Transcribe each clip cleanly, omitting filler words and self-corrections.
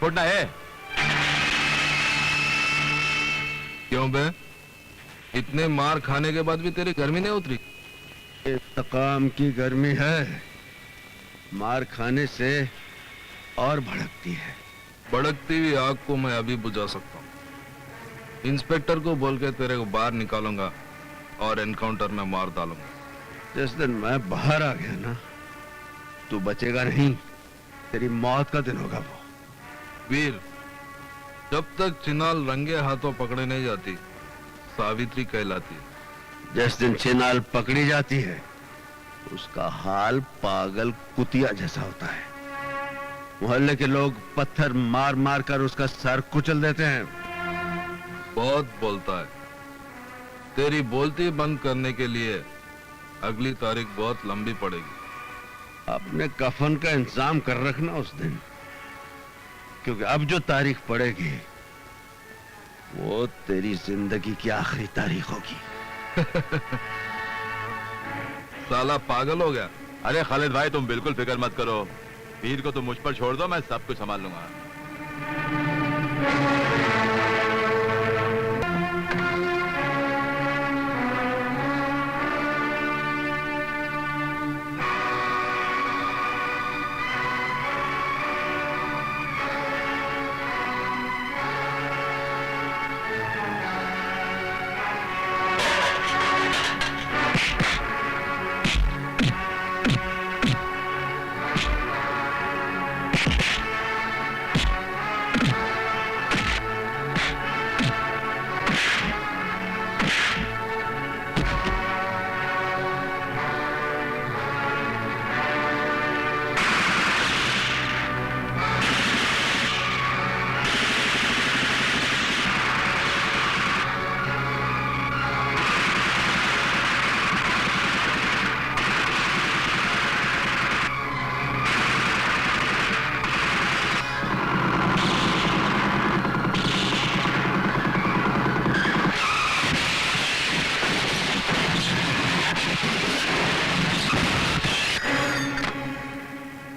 छोड़ना है। क्यों बे? इतने मार खाने के बाद भी तेरी गर्मी नहीं उतरी? इंतकाम की गर्मी है, मार खाने से और भड़कती है। भड़कती हुई आग को मैं अभी बुझा सकता हूँ। इंस्पेक्टर को बोल के तेरे को बाहर निकालूंगा और एनकाउंटर में मार डालूंगा। जिस दिन मैं बाहर आ गया ना, तू बचेगा नहीं, तेरी मौत का दिन होगा वो। वीर, जब तक चिनाल रंगे हाथों पकड़े नहीं जाती, सावित्री कहलाती है। जिस दिन चिनाल पकड़ी जाती है, उसका हाल पागल कुतिया जैसा होता है। मोहल्ले के लोग पत्थर मार मार कर उसका सर कुचल देते हैं। बहुत बोलता है। तेरी बोलती बंद करने के लिए अगली तारीख बहुत लंबी पड़ेगी। अपने कफन का इंतजाम कर रखना उस दिन, क्योंकि अब जो तारीख पड़ेगी वो तेरी जिंदगी की आखिरी तारीख होगी। साला पागल हो गया। अरे खालिद भाई, तुम बिल्कुल फिक्र मत करो। वीर को तुम मुझ पर छोड़ दो, मैं सब कुछ संभाल लूंगा।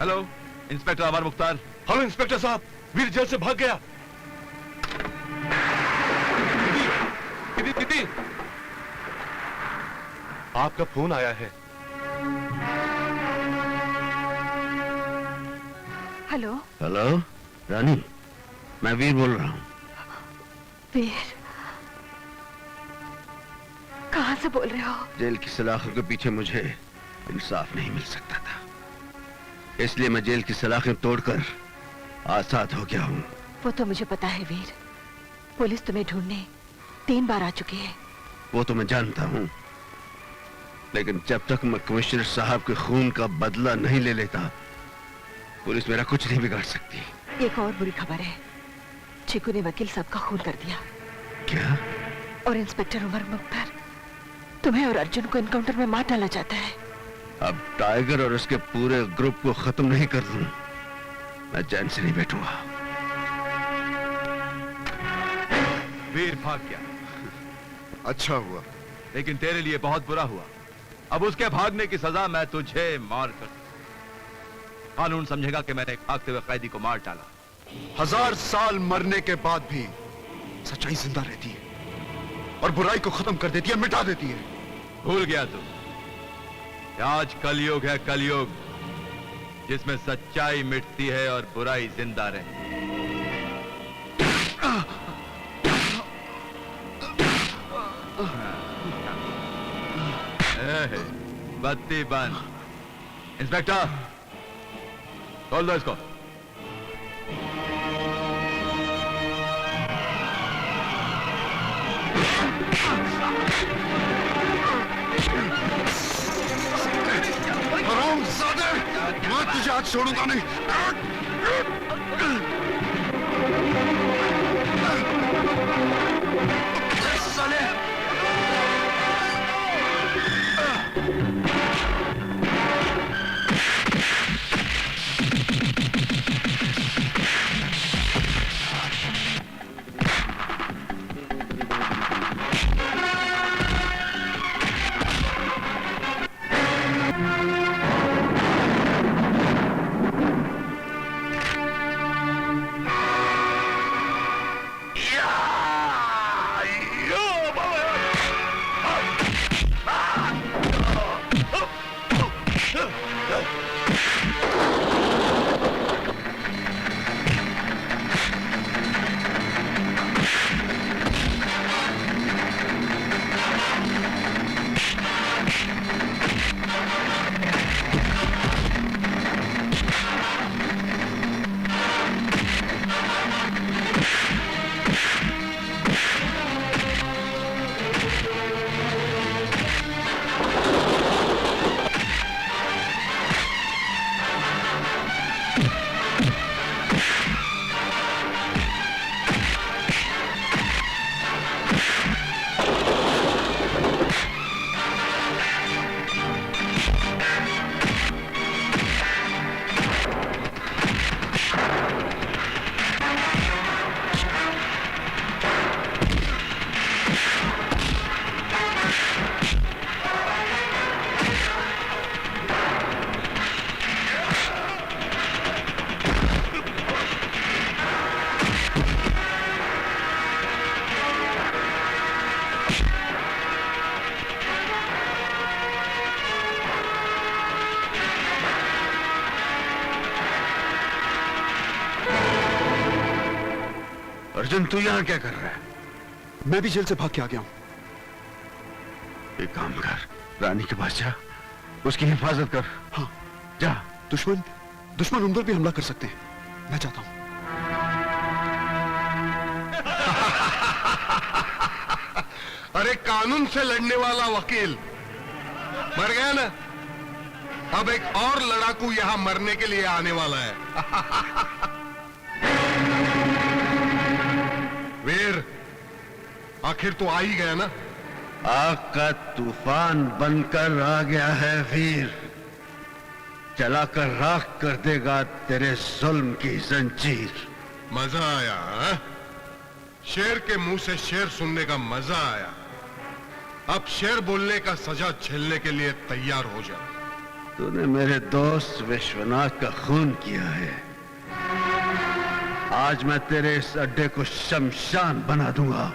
हेलो, इंस्पेक्टर अमर मुख्तार। हेलो इंस्पेक्टर साहब, वीर जेल से भाग गया। दीदी, दीदी, आपका फोन आया है। हेलो। हेलो रानी, मैं वीर बोल रहा हूँ। वीर, कहाँ से बोल रहे हो? जेल की सलाखों के पीछे मुझे इंसाफ नहीं मिल सकता था, इसलिए मैं जेल की सलाखें तोड़कर आजाद हो गया हूँ। वो तो मुझे पता है वीर, पुलिस तुम्हें ढूंढने 3 बार आ चुकी है। वो तो मैं जानता हूँ, लेकिन जब तक मैं कमिश्नर साहब के खून का बदला नहीं ले लेता, पुलिस मेरा कुछ नहीं बिगाड़ सकती। एक और बुरी खबर है, चिकू ने वकील साहब का खून कर दिया। क्या? और इंस्पेक्टर उमर मुख्तार तुम्हें और अर्जुन को एनकाउंटर में मार डालना चाहता है। अब टाइगर और उसके पूरे ग्रुप को खत्म नहीं कर दूं, मैं चैन से नहीं बैठूंगा। वीर भाग गया। अच्छा हुआ, लेकिन तेरे लिए बहुत बुरा हुआ। अब उसके भागने की सजा मैं तुझे मार कर, कानून समझेगा कि मैंने एक भागते हुए कैदी को मार डाला। 1000 साल मरने के बाद भी सच्चाई जिंदा रहती है और बुराई को खत्म कर देती है, मिटा देती है। भूल गया तू, आज कलयुग है, कलयुग, जिसमें सच्चाई मिटती है और बुराई जिंदा रहती है। बत्ती बंद। इंस्पेक्टर, खोल दो इसको। हरामजादे, मैं तुझे आज छोड़ूंगा नहीं। साले! अर्जुन, तू यहाँ क्या कर रहा है? मैं भी जेल से भाग के आ गया हूं। एक काम कर, रानी के पास जा, उसकी हिफाजत कर। हाँ, जा। दुश्मन उन पर भी हमला कर सकते हैं। मैं चाहता हूं। अरे कानून से लड़ने वाला वकील मर गया ना, अब एक और लड़ाकू यहां मरने के लिए आने वाला है। वीर, आखिर तो आ ही गया ना। आग का तूफान बनकर आ गया है वीर, चलाकर राख कर देगा तेरे जुल्म की जंजीर। मजा आया हा? शेर के मुंह से शेर सुनने का मजा आया। अब शेर बोलने का सजा झेलने के लिए तैयार हो जा। तूने मेरे दोस्त विश्वनाथ का खून किया है, आज मैं तेरे इस अड्डे को शमशान बना दूंगा।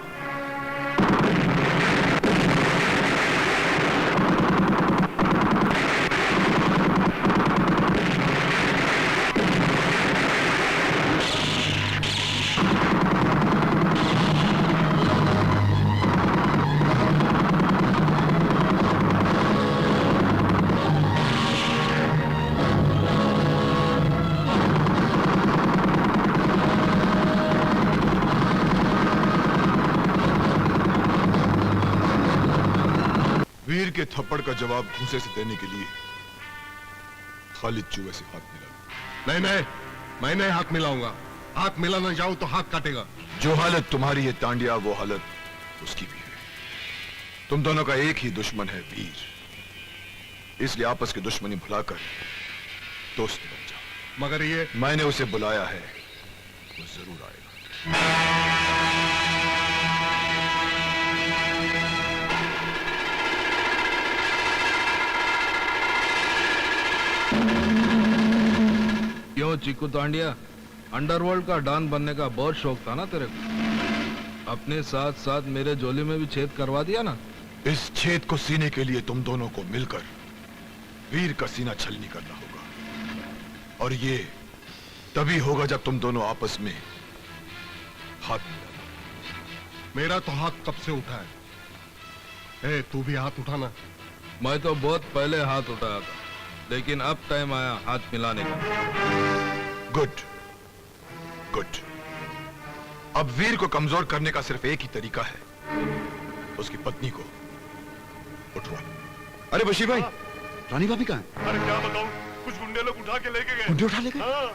वीर के थप्पड़ का जवाब घूंसे से देने के लिए खालिद चूहे से हाथ मिला। नहीं नहीं, मैं नहीं हाथ मिलाऊंगा। हाथ मिलाना जाऊं तो हाथ काटेगा। जो हालत तुम्हारी है तांडिया, वो हालत उसकी भी है। तुम दोनों का एक ही दुश्मन है वीर, इसलिए आपस की दुश्मनी भुलाकर दोस्त बन जाओ। मगर ये मैंने उसे बुलाया है, वो जरूर आएगा। क्यों चिकू तांडिया, अंडरवर्ल्ड का डॉन बनने का बहुत शौक था ना तेरे को? अपने साथ साथ मेरे झोली में भी छेद करवा दिया ना। इस छेद को सीने के लिए तुम दोनों को मिलकर वीर का सीना छलनी करना होगा, और ये तभी होगा जब तुम दोनों आपस में हाथ मिलाना। मेरा तो हाथ कब से उठा है। ए, तू भी हाथ उठाना। मैं तो बहुत पहले हाथ उठाया था, लेकिन अब टाइम आया हाथ मिलाने का। Good good. अब वीर को कमजोर करने का सिर्फ एक ही तरीका है, उसकी पत्नी को उठवा। अरे बशीर भाई, रानी भाभी कहाँ है? अरे क्या बताऊं, कुछ गुंडे लोग उठा के लेके गए। गुंडे उठा ले गए? हाँ।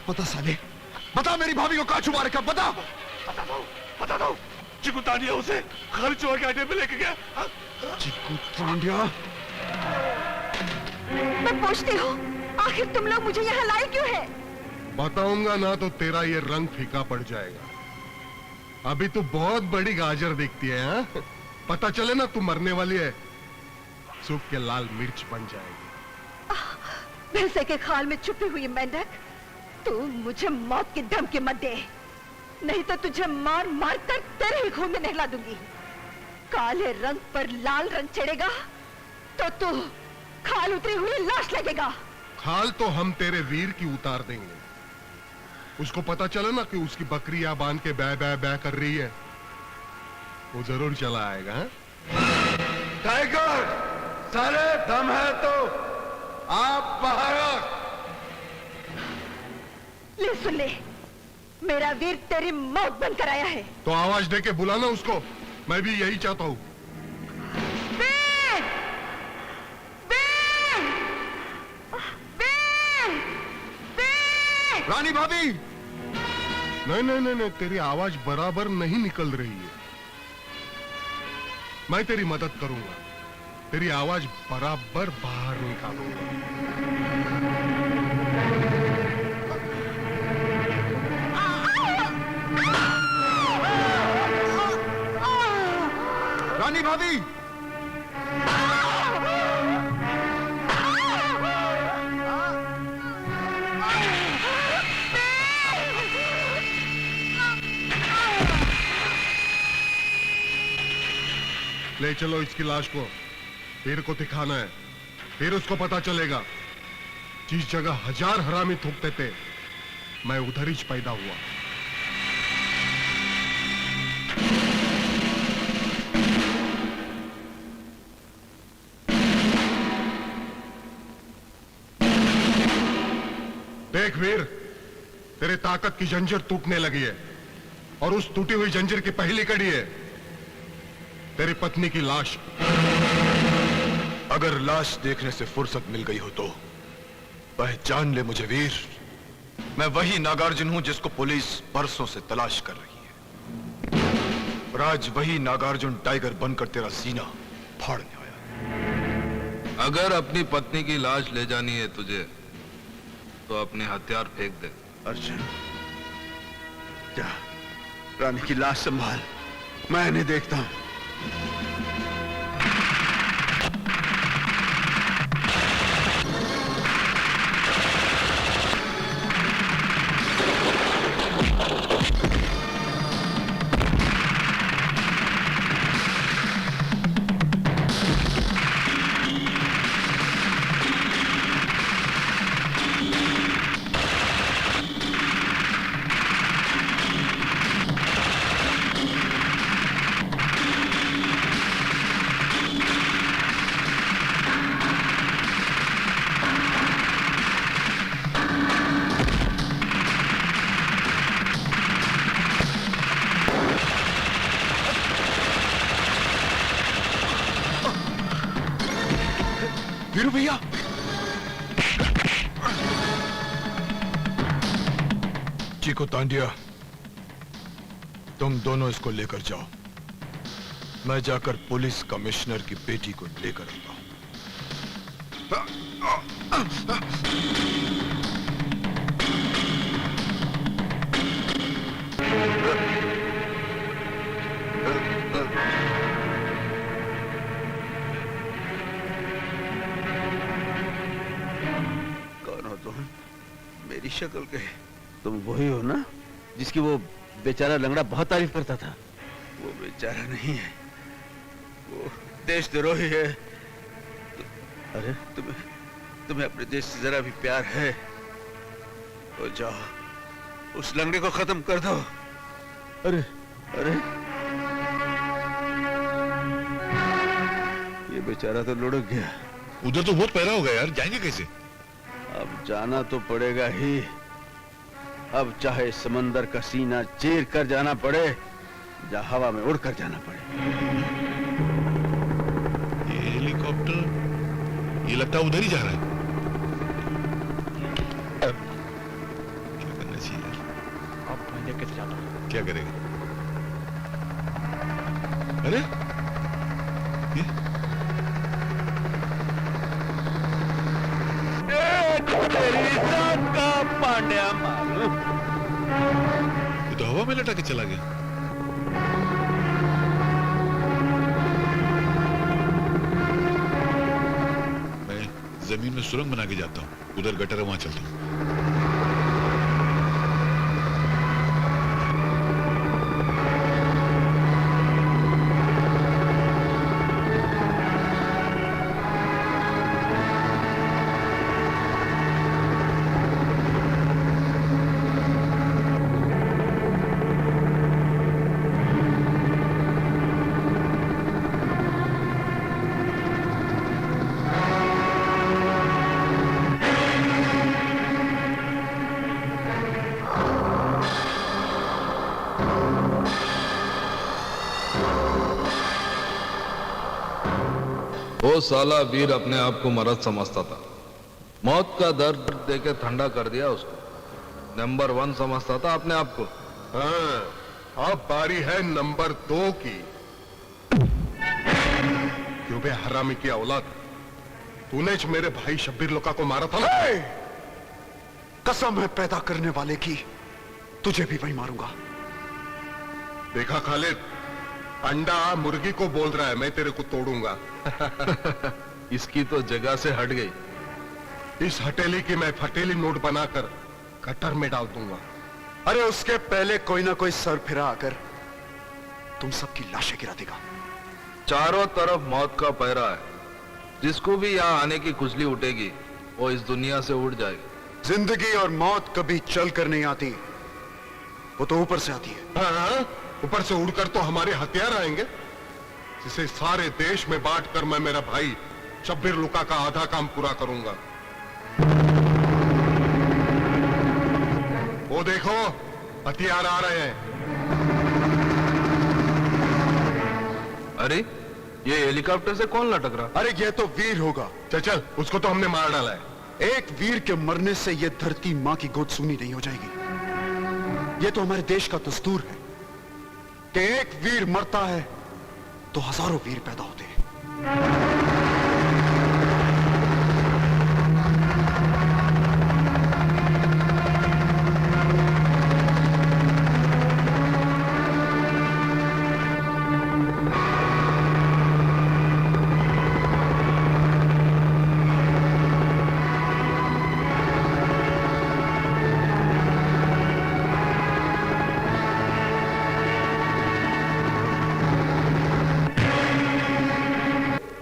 बता साले, बता मेरी भाभी को कहाँ छुपा रखा, बता। बता दो। चिकू तांडिया उसे खालिद चूहे के अड्डे पे लेके गया। चिकू तांडिया? मैं पूछती हूँ, आखिर तुम लोग मुझे यहाँ लाए क्यों है? बताऊंगा ना तो तेरा ये रंग फीका पड़ जाएगा। अभी तू बहुत बड़ी गाजर दिखती है। हाँ? पता चले ना तू मरने वाली है, सूख के लाल मिर्च बन जाएगी। भैंसे के खाल में छुपी हुई मेंढक, तू मुझे मौत की धमकी मत दे, नहीं तो तुझे मार मार कर तेरे ही खून में नहला दूंगी। काले रंग पर लाल रंग चढ़ेगा तो तू खाल उतरी हुई लाश लगेगा। खाल तो हम तेरे वीर की उतार देंगे। उसको पता चला ना कि उसकी बकरी यहाँ बांध के बै बै बै कर रही है, वो जरूर चला आएगा। हाँ? टाइगर, सारे दम है तो आप बाहर आओ। ले सुन ले, मेरा वीर तेरी मौत बंद कराया है। तो आवाज दे के बुलाना उसको, मैं भी यही चाहता हूँ। वीर! वीर! वीर! वीर! रानी भाभी, नहीं नहीं नहीं नहीं, तेरी आवाज बराबर नहीं निकल रही है। मैं तेरी मदद करूंगा, तेरी आवाज बराबर बाहर निकालूंगा। रानी भाभी, ले चलो इसकी लाश को, वीर को दिखाना है, फिर उसको पता चलेगा जिस जगह 1000 हरामी थूकते थे, मैं उधर ही पैदा हुआ। देख वीर, तेरे ताकत की जंजीर टूटने लगी है, और उस टूटी हुई जंजीर की पहली कड़ी है तेरी पत्नी की लाश। अगर लाश देखने से फुर्सत मिल गई हो तो पहचान ले मुझे वीर। मैं वही नागार्जुन हूं जिसको पुलिस बरसों से तलाश कर रही है, और आज वही नागार्जुन टाइगर बनकर तेरा सीना फाड़ने आया। अगर अपनी पत्नी की लाश ले जानी है तुझे तो अपने हथियार फेंक दे। अर्जुन, जा रानी की लाश संभाल, मैं नहीं देखता हूं। वीरू भैया, चीकू तांडिया, तुम दोनों इसको लेकर जाओ। मैं जाकर पुलिस कमिश्नर की बेटी को लेकर आता हूं। कौन हो तुम? मेरी शक्ल के तुम वही हो ना जिसकी वो बेचारा लंगड़ा बहुत तारीफ करता था? वो बेचारा नहीं है, वो देशद्रोही है। अरे तुम्हें अपने देश से जरा भी प्यार है तो जाओ उस लंगड़े को खत्म कर दो। अरे अरे, ये बेचारा तो लुढ़क गया। उधर तो बहुत पैरा होगा यार, जाएंगे कैसे? अब जाना तो पड़ेगा ही। अब चाहे समंदर का सीना चीर कर जाना पड़े या हवा में उड़कर जाना पड़े। ये हेलीकॉप्टर, ये लगता है उधर ही जा रहा है। क्या करना चाहिए यार? अब मैं लेकर जाता हूं। क्या करेगा? अरे ये तेरी जान का पांड्या मालूम। ये तो हवा में लटा के चला गया। मैं जमीन में सुरंग बना के जाता हूँ, उधर गटर है, वहां चलता हूँ। वो साला वीर अपने आप को मर्द समझता था। मौत का दर्द देके ठंडा कर दिया उसको। नंबर 1 समझता था अपने आप को। हाँ, अब बारी है नंबर 2 की। क्यों बे हरामी की औलाद, तूने ज मेरे भाई शब्बीर लोका को मारा था ना? कसम है पैदा करने वाले की, तुझे भी वही मारूंगा। देखा खालिद, अंडा मुर्गी को बोल रहा है मैं तेरे को तोड़ूंगा। इसकी तो जगह से हट गई। इस हथेली की मैं फटेली नोट बनाकर कटर में डाल दूंगा। अरे उसके पहले कोई ना कोई सर फिरा आकर तुम सबकी लाशें गिरा देगा। चारों तरफ मौत का पहरा है। जिसको भी यहाँ आने की खुजली उठेगी वो इस दुनिया से उड़ जाएगी। जिंदगी और मौत कभी चल कर नहीं आती, वो तो ऊपर से आती है। हाँ, ऊपर से उड़कर तो हमारे हथियार आएंगे, जिसे सारे देश में बांटकर मैं मेरा भाई शब्बीर लुका का आधा काम पूरा करूंगा। वो देखो, हथियार आ रहे हैं। अरे ये हेलीकॉप्टर से कौन लटक रहा? अरे ये तो वीर होगा। चल चल, उसको तो हमने मार डाला है। एक वीर के मरने से ये धरती मां की गोद सूनी नहीं हो जाएगी। ये तो हमारे देश का दस्तूर है कि एक वीर मरता है तो हजारों वीर पैदा होते हैं।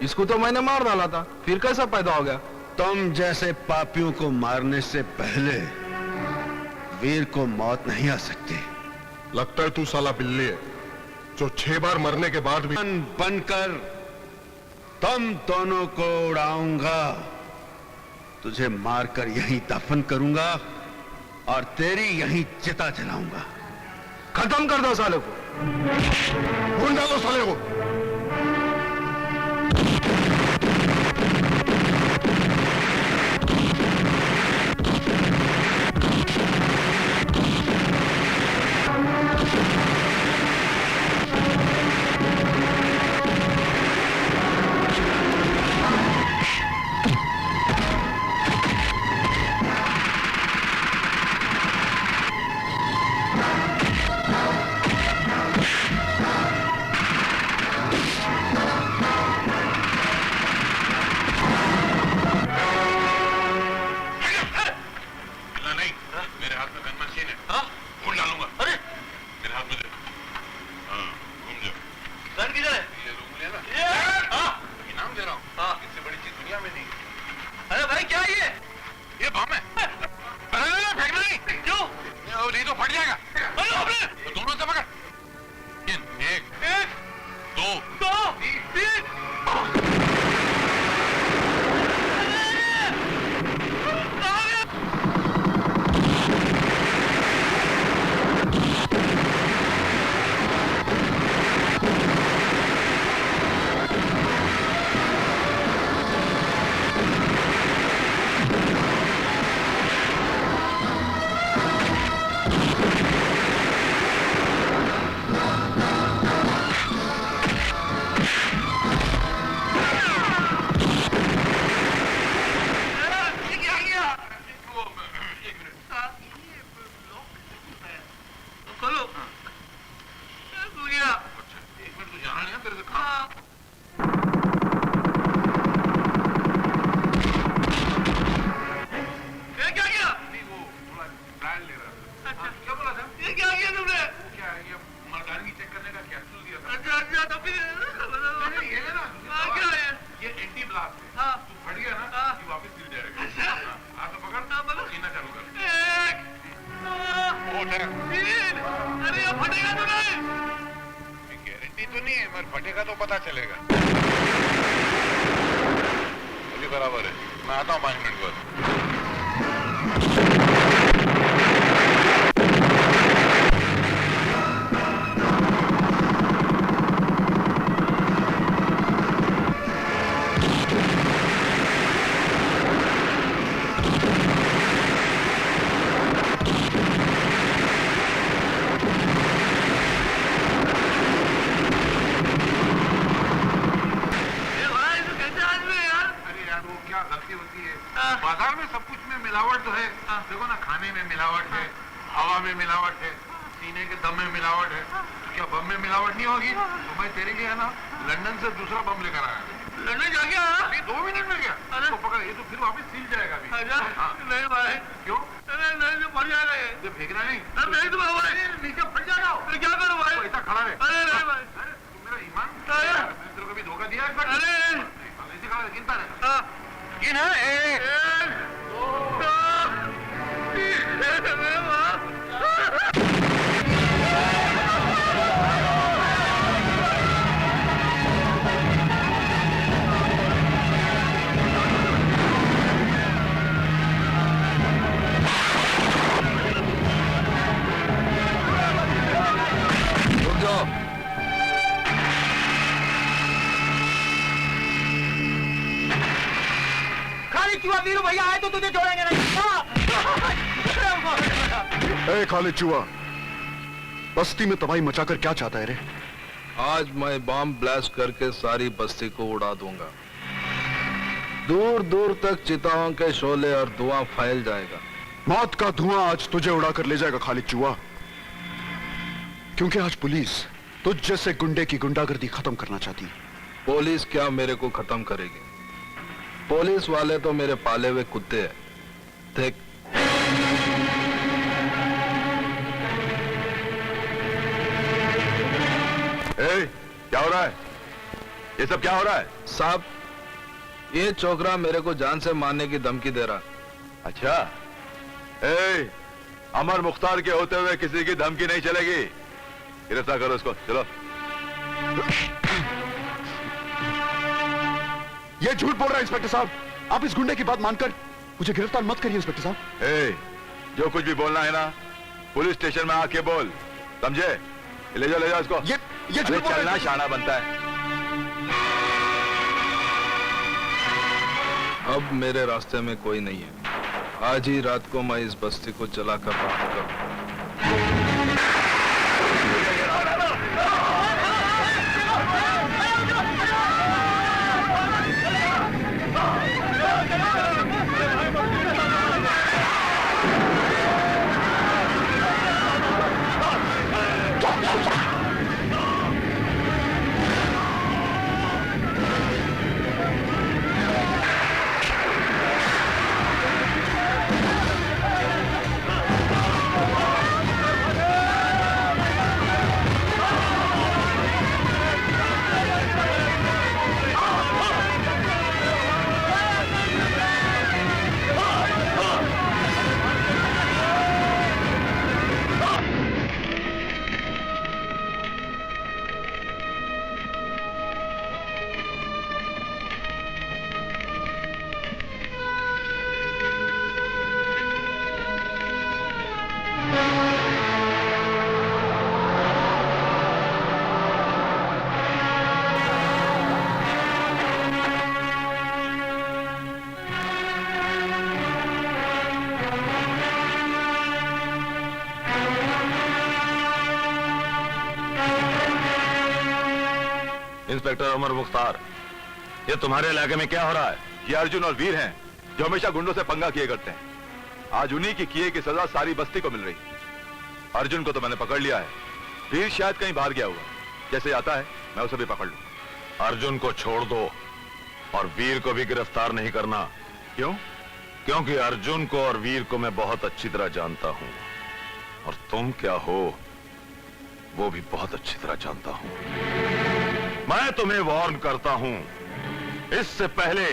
इसको तो मैंने मार डाला था, फिर कैसा पैदा हो गया? तुम जैसे पापियों को मारने से पहले वीर को मौत नहीं आ सकती। लगता है तू साला बिल्ली है जो 6 बार मरने के बाद भी बनकर तुम दोनों को उड़ाऊंगा, तुझे मारकर यहीं दफन करूंगा और तेरी यहीं चिता जलाऊंगा। खत्म कर दो साले को। भून डालो साले को। फटेगा तो पता चलेगा। अभी बराबर है, मैं आता हूँ 5 मिनट बाद। मिलावट है, हवा में मिलावट है, सीने के दम में मिलावट है, तो क्या बम में मिलावट नहीं होगी? तो मैं तेरे लिए है ना लंदन से दूसरा बम लेकर आया। लंदन जा गया? अभी 2 मिनट में गया। अरे तो पकड़, ये तो फिर वापस सील जाएगा अभी। हाँ। नहीं भाई, क्यों? नहीं तो फट जाएगा ये। तो फेंकना नहीं? फेंक दो भाई, नीचे फट जाएगा। तो क्या करूँ भाई? ऐसा खड़ा है। अरे नहीं भाई, तुम मेरा ईमान, मैंने तेरे को भी धोखा दिया है? अरे ऐसे खड़ा है, गिनता रहे। गिन है, 1 रुक जाओ। खाली चुहा वीरू भैया आए तो तुझे छोड़ेंगे नहीं। ए खालिद चूहा, बस्ती में तबाही मचाकर क्या चाहता है रे? आज मैं बम ब्लास्ट करके सारी बस्ती को उड़ा दूंगा। दूर दूर तक चिताओं के शोले और धुआं फैल जाएगा। मौत का धुआं आज तुझे उड़ाकर ले जाएगा खालिद चूहा, क्योंकि आज पुलिस तुझ जैसे गुंडे की गुंडागर्दी खत्म करना चाहती है। पुलिस क्या मेरे को खत्म करेगी? पुलिस वाले तो मेरे पाले हुए कुत्ते हैं। देख, क्या हो रहा है? ये सब क्या हो रहा है? साहब, ये छोकरा मेरे को जान से मारने की धमकी दे रहा। अच्छा, अमर मुख्तार के होते हुए किसी की धमकी नहीं चलेगी। गिरफ्तार करो उसको, चलो। ये झूठ बोल रहा है इंस्पेक्टर साहब। आप इस गुंडे की बात मानकर मुझे गिरफ्तार मत करिए इंस्पेक्टर साहब। जो कुछ भी बोलना है ना, पुलिस स्टेशन में आके बोल, समझे? ले जाओ उसको। ये झूठ बोल रहा चलना है। शाना बनता है। अब मेरे रास्ते में कोई नहीं है। आज ही रात को मैं इस बस्ती को जलाकर राख करूं। इंस्पेक्टर उमर मुख्तार, ये तुम्हारे इलाके में क्या हो रहा है? ये अर्जुन और वीर हैं जो हमेशा गुंडों से पंगा किए करते हैं। आज उन्हीं की किए की सजा सारी बस्ती को मिल रही। अर्जुन को तो मैंने पकड़ लिया है, वीर शायद कहीं बाहर गया हुआ। जैसे आता है मैं उसे भी पकड़ लूं। अर्जुन को छोड़ दो और वीर को भी गिरफ्तार नहीं करना। क्यों? क्योंकि अर्जुन को और वीर को मैं बहुत अच्छी तरह जानता हूं, और तुम क्या हो वो भी बहुत अच्छी तरह जानता हूं। मैं तुम्हें वार्न करता हूं, इससे पहले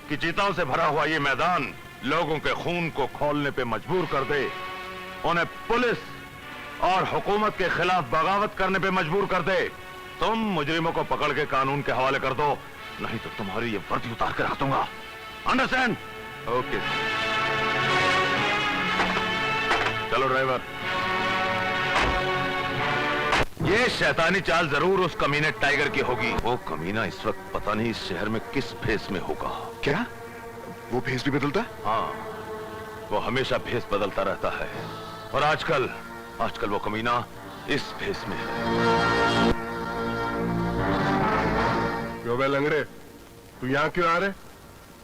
कि चीताओं से भरा हुआ ये मैदान लोगों के खून को खौलने पे मजबूर कर दे, उन्हें पुलिस और हुकूमत के खिलाफ बगावत करने पे मजबूर कर दे, तुम मुजरिमों को पकड़ के कानून के हवाले कर दो, नहीं तो तुम्हारी ये वर्दी उतार के रख दूंगा। अंडरस्टैंड? ओके, चलो ड्राइवर। ये शैतानी चाल जरूर उस कमीने टाइगर की होगी। वो कमीना इस वक्त पता नहीं इस शहर में किस भेस में होगा। क्या वो भेस भी बदलता है? हाँ, वो हमेशा भेस बदलता रहता है, और आजकल वो कमीना इस भेस में है। क्यों बे लंगड़े, तू यहाँ क्यों आ रहे?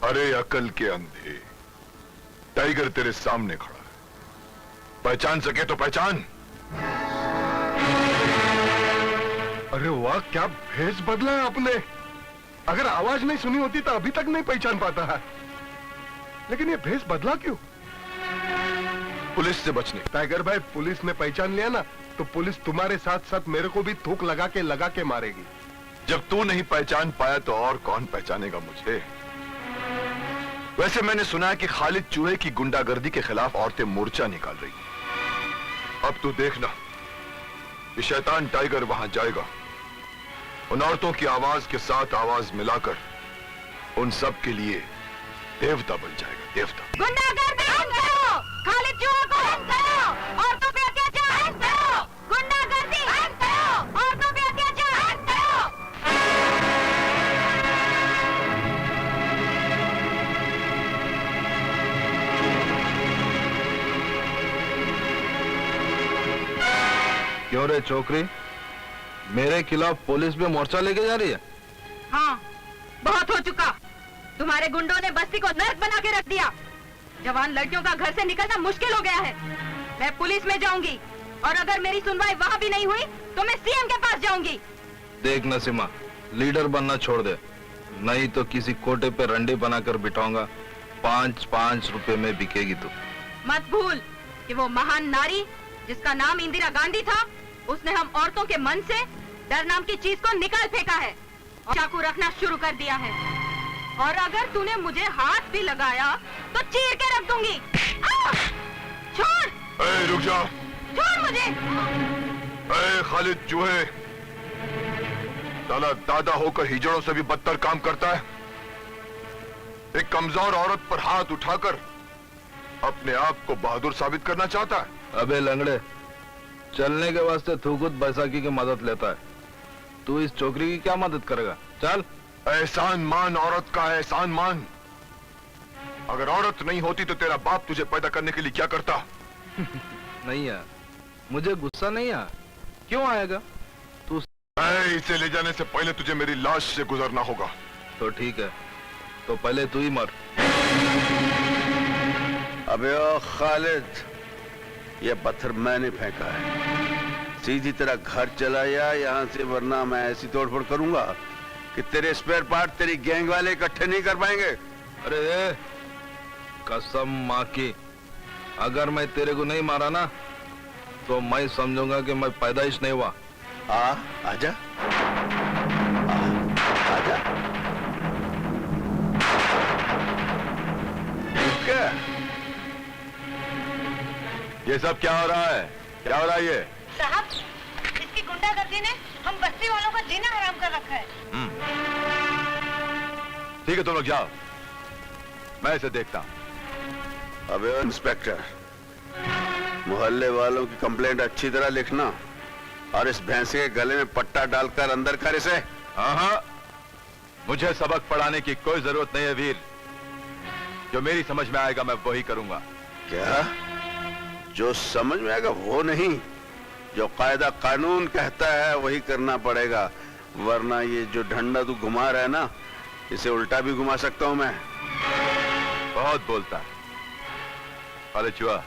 अरे अकल के अंधे, टाइगर तेरे सामने खड़ा है, पहचान सके तो पहचान। अरे वाह, क्या भेष बदला है आपने। अगर आवाज नहीं सुनी होती तो अभी तक नहीं पहचान पाता है, लेकिन ये भेष बदला क्यों? पुलिस से बचने। टाइगर भाई, पुलिस ने पहचान लिया ना तो पुलिस तुम्हारे साथ साथ मेरे को भी थूक लगा के मारेगी। जब तू नहीं पहचान पाया तो और कौन पहचानेगा मुझे? वैसे मैंने सुना है कि खालिद चूहे की गुंडागर्दी के खिलाफ औरतें मोर्चा निकाल रही हैं। अब तू देखना, ये शैतान टाइगर वहां जाएगा, उन औरतों की आवाज के साथ आवाज मिलाकर उन सब के लिए देवता बन जाएगा, देवता। गुंडागर्दी बंद करो, खालिद चूहा को बंद करो, औरतों पे अत्याचार बंद करो, गुंडागर्दी बंद करो, औरतों पे अत्याचार बंद करो। क्यों रे छोकरी, मेरे खिलाफ पुलिस में मोर्चा लेके जा रही है? हाँ, बहुत हो चुका। तुम्हारे गुंडों ने बस्ती को नर्क बना के रख दिया। जवान लड़कियों का घर से निकलना मुश्किल हो गया है। मैं पुलिस में जाऊंगी और अगर मेरी सुनवाई वहाँ भी नहीं हुई तो मैं सीएम के पास जाऊंगी। देख नसीमा, लीडर बनना छोड़ दे, नहीं तो किसी कोटे पे रंडी बनाकर बिठाऊंगा। 5-5 रुपए में बिकेगी तू। मत भूल कि वो महान नारी जिसका नाम इंदिरा गांधी था, उसने हम औरतों के मन से डर नाम की चीज को निकाल फेंका है और चाकू रखना शुरू कर दिया है। और अगर तूने मुझे हाथ भी लगाया तो चीर के रख दूंगी। छोड़। ए, रुक जा। छोड़ मुझे। ए, खालिद चूहे, साला दादा होकर हिजड़ों से भी बदतर काम करता है। एक कमजोर औरत पर हाथ उठाकर अपने आप को बहादुर साबित करना चाहता है। अबे लंगड़े, चलने के वास्ते थूकुत बैसाखी की मदद लेता है, तू इस छोकरी की क्या मदद करेगा? चल। एहसान मान औरत का, एहसान मान। अगर औरत नहीं होती तो तेरा बाप तुझे पैदा करने के लिए क्या करता? नहीं यार, मुझे गुस्सा नहीं आया। क्यों आएगा? तू इसे ले जाने से पहले तुझे मेरी लाश से गुजरना होगा। तो ठीक है, तो पहले तू ही मर। अबे ओ खालिद, ये पत्थर मैंने फेंका है। सीधी तरह घर चला जा यहाँ से, वरना मैं ऐसी तोड़फोड़ करूंगा कि तेरे स्पेयर पार्ट तेरी गैंग वाले इकट्ठे नहीं कर पाएंगे। अरे कसम माँ की, अगर मैं तेरे को नहीं मारा ना तो मैं समझूंगा कि मैं पैदाइश नहीं हुआ। आजा, आजा। क्या ये सब क्या हो रहा है? क्या हो रहा है ये? साहब, इसकी गुंडागर्दी ने हम बस्ती वालों का जीना हराम कर रखा है। ठीक है, तुम लोग जाओ, मैं इसे देखता हूं। अबे इंस्पेक्टर, मोहल्ले वालों की कंप्लेंट अच्छी तरह लिखना और इस भैंसे के गले में पट्टा डालकर अंदर कर इसे। हाँ, मुझे सबक पढ़ाने की कोई जरूरत नहीं है वीर। जो मेरी समझ में आएगा मैं वही करूंगा। क्या? जो समझ में आएगा वो नहीं, जो कायदा कानून कहता है वही करना पड़ेगा, वरना ये जो डंडा तू घुमा रहा है ना, इसे उल्टा भी घुमा सकता हूं मैं। बहुत बोलता है। अरे चुहा,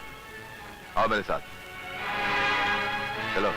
आओ मेरे साथ, चलो।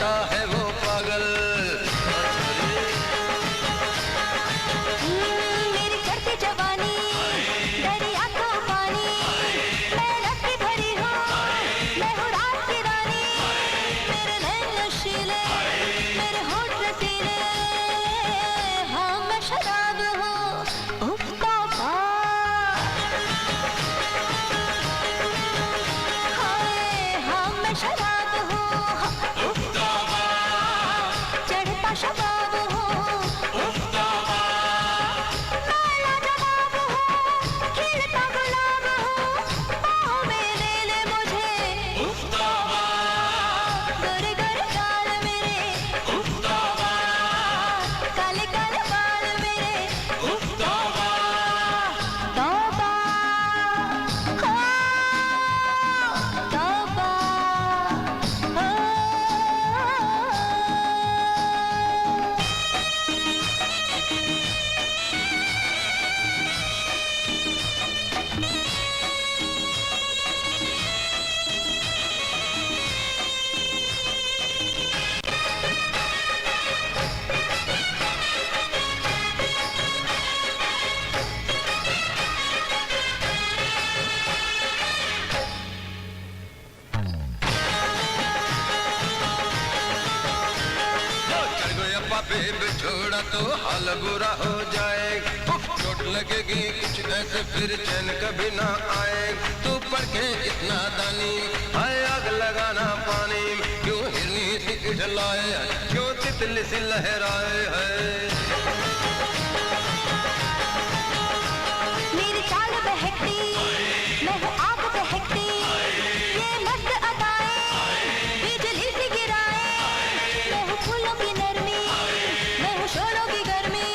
होता है वो पागल। मेरी चढ़ती जवानी दरिया का पानी, मैं रस की भरी हूँ, मैं हूँ रात की रानी। मेरे नैन नशीले, मेरे होठ रसीले, हाँ मैं शराब हूँ उफ तौबा। हाय हाँ मैं शराब हूँ उफ तौबा, चढ़ता शबाब हूँ उफ तौबा। मैं लाजवाब हूँ, खिलता गुलाब हूँ, बाहों में ले ले मुझे उफ तौबा। गोरे गोरे गाल मेरे उफ तौबा, काले काले बाल मेरे उफ तौबा। तौबा हाँ तौबा हाँ। चढ़ गया पापे बिछोड़ा तो हाल बुरा हो जाए। चोट लगेगी कुछ ऐसे फिर चैन कभी ना आए। तू पढ़ के इतना दानी हाय आग लगाना पानी, क्यों हिरनी सी इठलाए, क्यों तितली सी लहराए है। मेरी चाल बहकती, मैं हूँ आग बहकती, ये मस्त अदाएं बिजली सी गिराए। मैं हूँ फूलों की नरमी, मैं हूँ शोलों की गर्मी,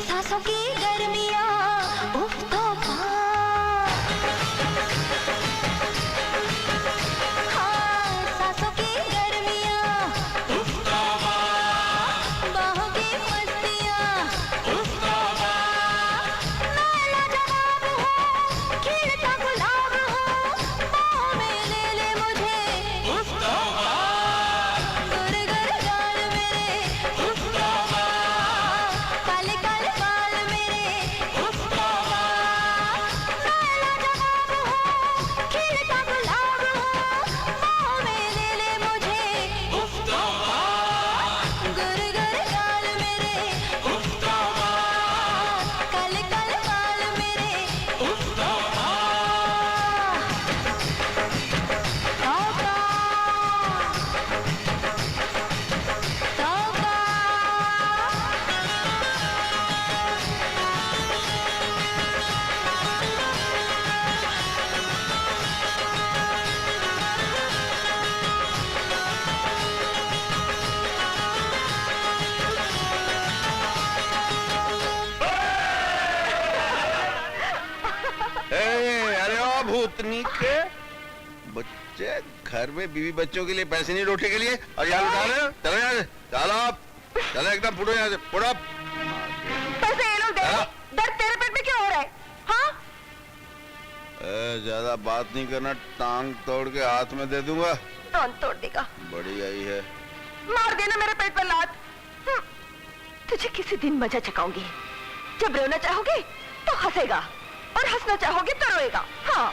सांसों की गर्मियाँ उफ तौबा। हाँ सांसों की गर्मियाँ उफ तौबा, बाहों की मस्तियाँ उफ तौबा। मैं लाजवाब हूँ, खिलता गुलाब हूँ, बाहों में ले ले मुझे उफ तौबा। गोरे गोरे गाल मेरे उफ तौबा, काले काले बाल मेरे उफ तौबा। मैं लाजवाब हूँ, खिलता गुलाब हूँ, बाहों में ले ले मुझे उफ तौबा। गोरे गोरे गाल मेरे उफ तौबा, काले काले बाल मेरे उफ तौबा। तौबा तौबा। अरे ओ भूतनी के बच्चे, घर में बीवी बच्चों के लिए पैसे नहीं, रोटी के लिए, और यहाँ उठा रहे हो? चलो यहाँ से, चलो आप, चलो एकदम फुटो यहाँ से, फुटो। पैसे ये लोग दे रहे, दर्द तेरे पेट में क्यों हो रहा है? हाँ ज्यादा बात नहीं करना, टांग तोड़ के हाथ में दे दूंगा। कौन तोड़ देगा? बड़ी आई है। मार देना मेरे पेट पर लात। तुझे किसी दिन मजा चखाऊंगी। जब रोना चाहोगे तो हंसेगा, और हंसना चाहोगे तो रोएगा। हाँ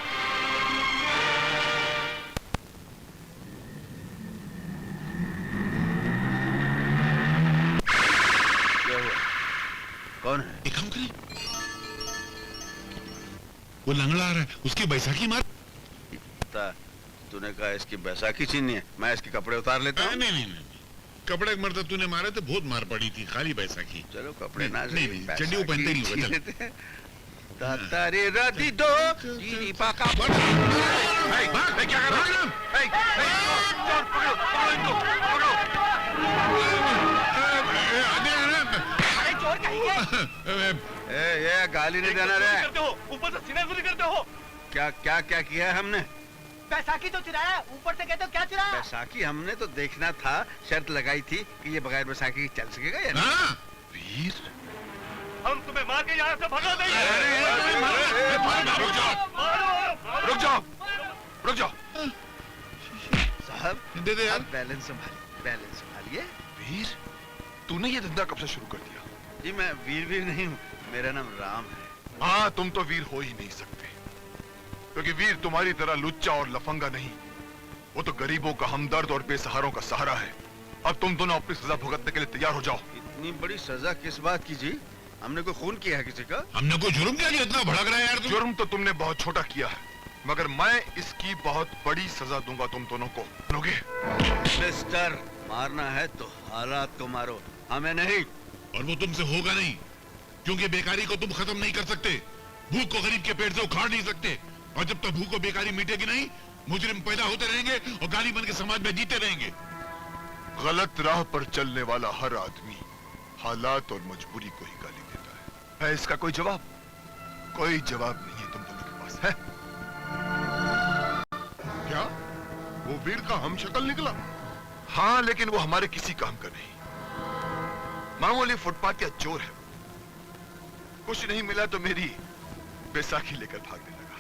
क्या हुआ? कौन है? एक काम करिए, वो लंगड़ा आ रहा है, उसकी बैसाखी मार। तूने कहा इसकी बैसाखी छीननी है, मैं इसके कपड़े उतार लेता हूँ। नहीं नहीं नहीं, कपड़े मरता तूने मारे थे, बहुत मार पड़ी थी, खाली बैसाखी। चलो कपड़े ना, नहीं नहीं, चड्डी वो पहनते ही नहीं होगा, चल। तातारे राती दो जीरी पाका क्या कर रहा है? अरे चोर कहेंगे। ये गाली नहीं देना रे। करते हो, ऊपर से सिनेगुरी करते हो। क्या क्या क्या किया है हमने? बैसाखी तो चुराया, ऊपर से कहते हो क्या चुराया? बैसाखी हमने तो देखना था, शर्त लगाई थी कि ये बगैर बैसाखी चल सकेगा या नहीं? हाँ, वीर, हम तुम्हें मार के यहाँ से भगा देंगे। रुक जाओ, रुक जाओ, रुक जाओ। साहब दे दे यार। बैलेंस संभालिए। वीर, तूने ये धंधा कब से शुरू कर दिया? जी मैं वीर नहीं हूँ, मेरा नाम राम है। हाँ, तुम तो वीर हो ही नहीं सकते, क्योंकि वीर तुम्हारी तरह लुच्चा और लफंगा नहीं, वो तो गरीबों का हमदर्द और बेसहारों का सहारा है। अब तुम दोनों अपनी सजा भुगतने के लिए तैयार हो जाओ। इतनी बड़ी सजा किस बात की जी? हमने कोई खून किया है किसी का? हमने कोई जुर्म किया जो इतना भड़क रहा है यार तुम? जुर्म तो तुमने बहुत छोटा किया है, मगर मैं इसकी बहुत बड़ी सजा दूंगा तुम दोनों को। सुनोगे? मिस्टर, मारना है तो हालात को मारो, हमें नहीं। और वो तुमसे होगा नहीं, क्योंकि बेकारी को तुम खत्म नहीं कर सकते, भूख को गरीब के पेट से उखाड़ नहीं सकते, और जब तक भूख और बेकारी मिटेगी नहीं, मुजरिम पैदा होते रहेंगे और गाली बन के समाज में जीते रहेंगे। गलत राह पर चलने वाला हर आदमी हालात और मजबूरी को ही गाली देता है इसका कोई जवाब? कोई जवाब नहीं है तुम दोनों के पास, है? क्या वो वीर का हम शक्ल निकला? हाँ, लेकिन वो हमारे किसी काम का नहीं, मामूली फुटपाथ या चोर है। कुछ नहीं मिला तो मेरी बैसाखी लेकर भागने लगा।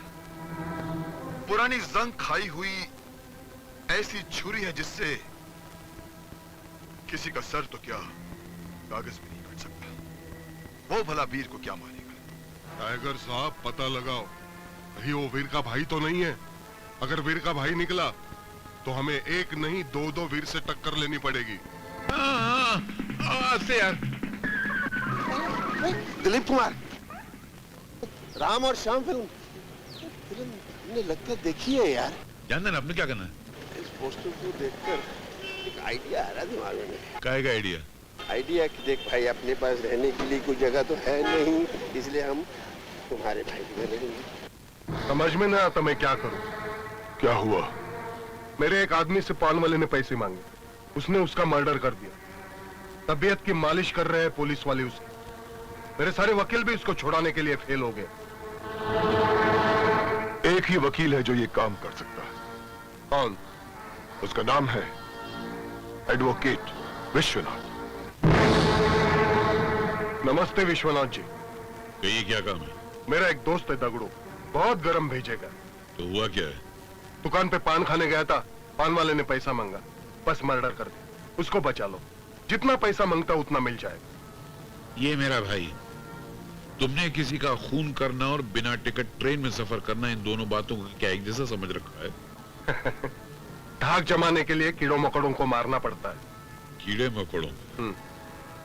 पुरानी जंग खाई हुई ऐसी छुरी है जिससे किसी का सर तो क्या कागज भी नहीं कट सकता। वो भला वीर को क्या मारेगा? टाइगर साहब, पता लगाओ कहीं वो वीर का भाई तो नहीं है। अगर वीर का भाई निकला तो हमें एक नहीं दो वीर से टक्कर लेनी पड़ेगी। से यार दिलीप कुमार, राम और श्याम फिल्म ने लगता देखी है यार। जानते ना आपने क्या करना है? इस पोस्टर को देखकर एक आइडिया आ रहा दिमाग में। क्या का आइडिया? आइडिया कि देख भाई, अपने पास रहने के लिए कोई जगह तो है नहीं, इसलिए हम तुम्हारे भाई के घर रहेंगे। समझ में ना आता मैं क्या करूं। क्या हुआ? मेरे एक आदमी से पान वाले ने पैसे मांगे, उसने उसका मर्डर कर दिया। तबीयत की मालिश कर रहे हैं पुलिस वाले उसकी। मेरे सारे वकील भी उसको छुड़ाने के लिए फेल हो गए। एक ही वकील है जो ये काम कर सकता है। कौन? उसका नाम है एडवोकेट विश्वनाथ। नमस्ते विश्वनाथ जी। ये क्या काम है? मेरा एक दोस्त है दगड़ू, बहुत गरम भेजेगा। तो हुआ क्या है? दुकान पे पान खाने गया था, पान वाले ने पैसा मांगा, बस मर्डर कर दिया। उसको बचा लो, जितना पैसा मांगता उतना मिल जाएगा। ये मेरा भाई, तुमने किसी का खून करना और बिना टिकट ट्रेन में सफर करना, इन दोनों बातों को क्या एक जैसा समझ रखा है? धाक जमाने के लिए कीड़ों मकोड़ों को मारना पड़ता है। कीड़े मकोड़ों?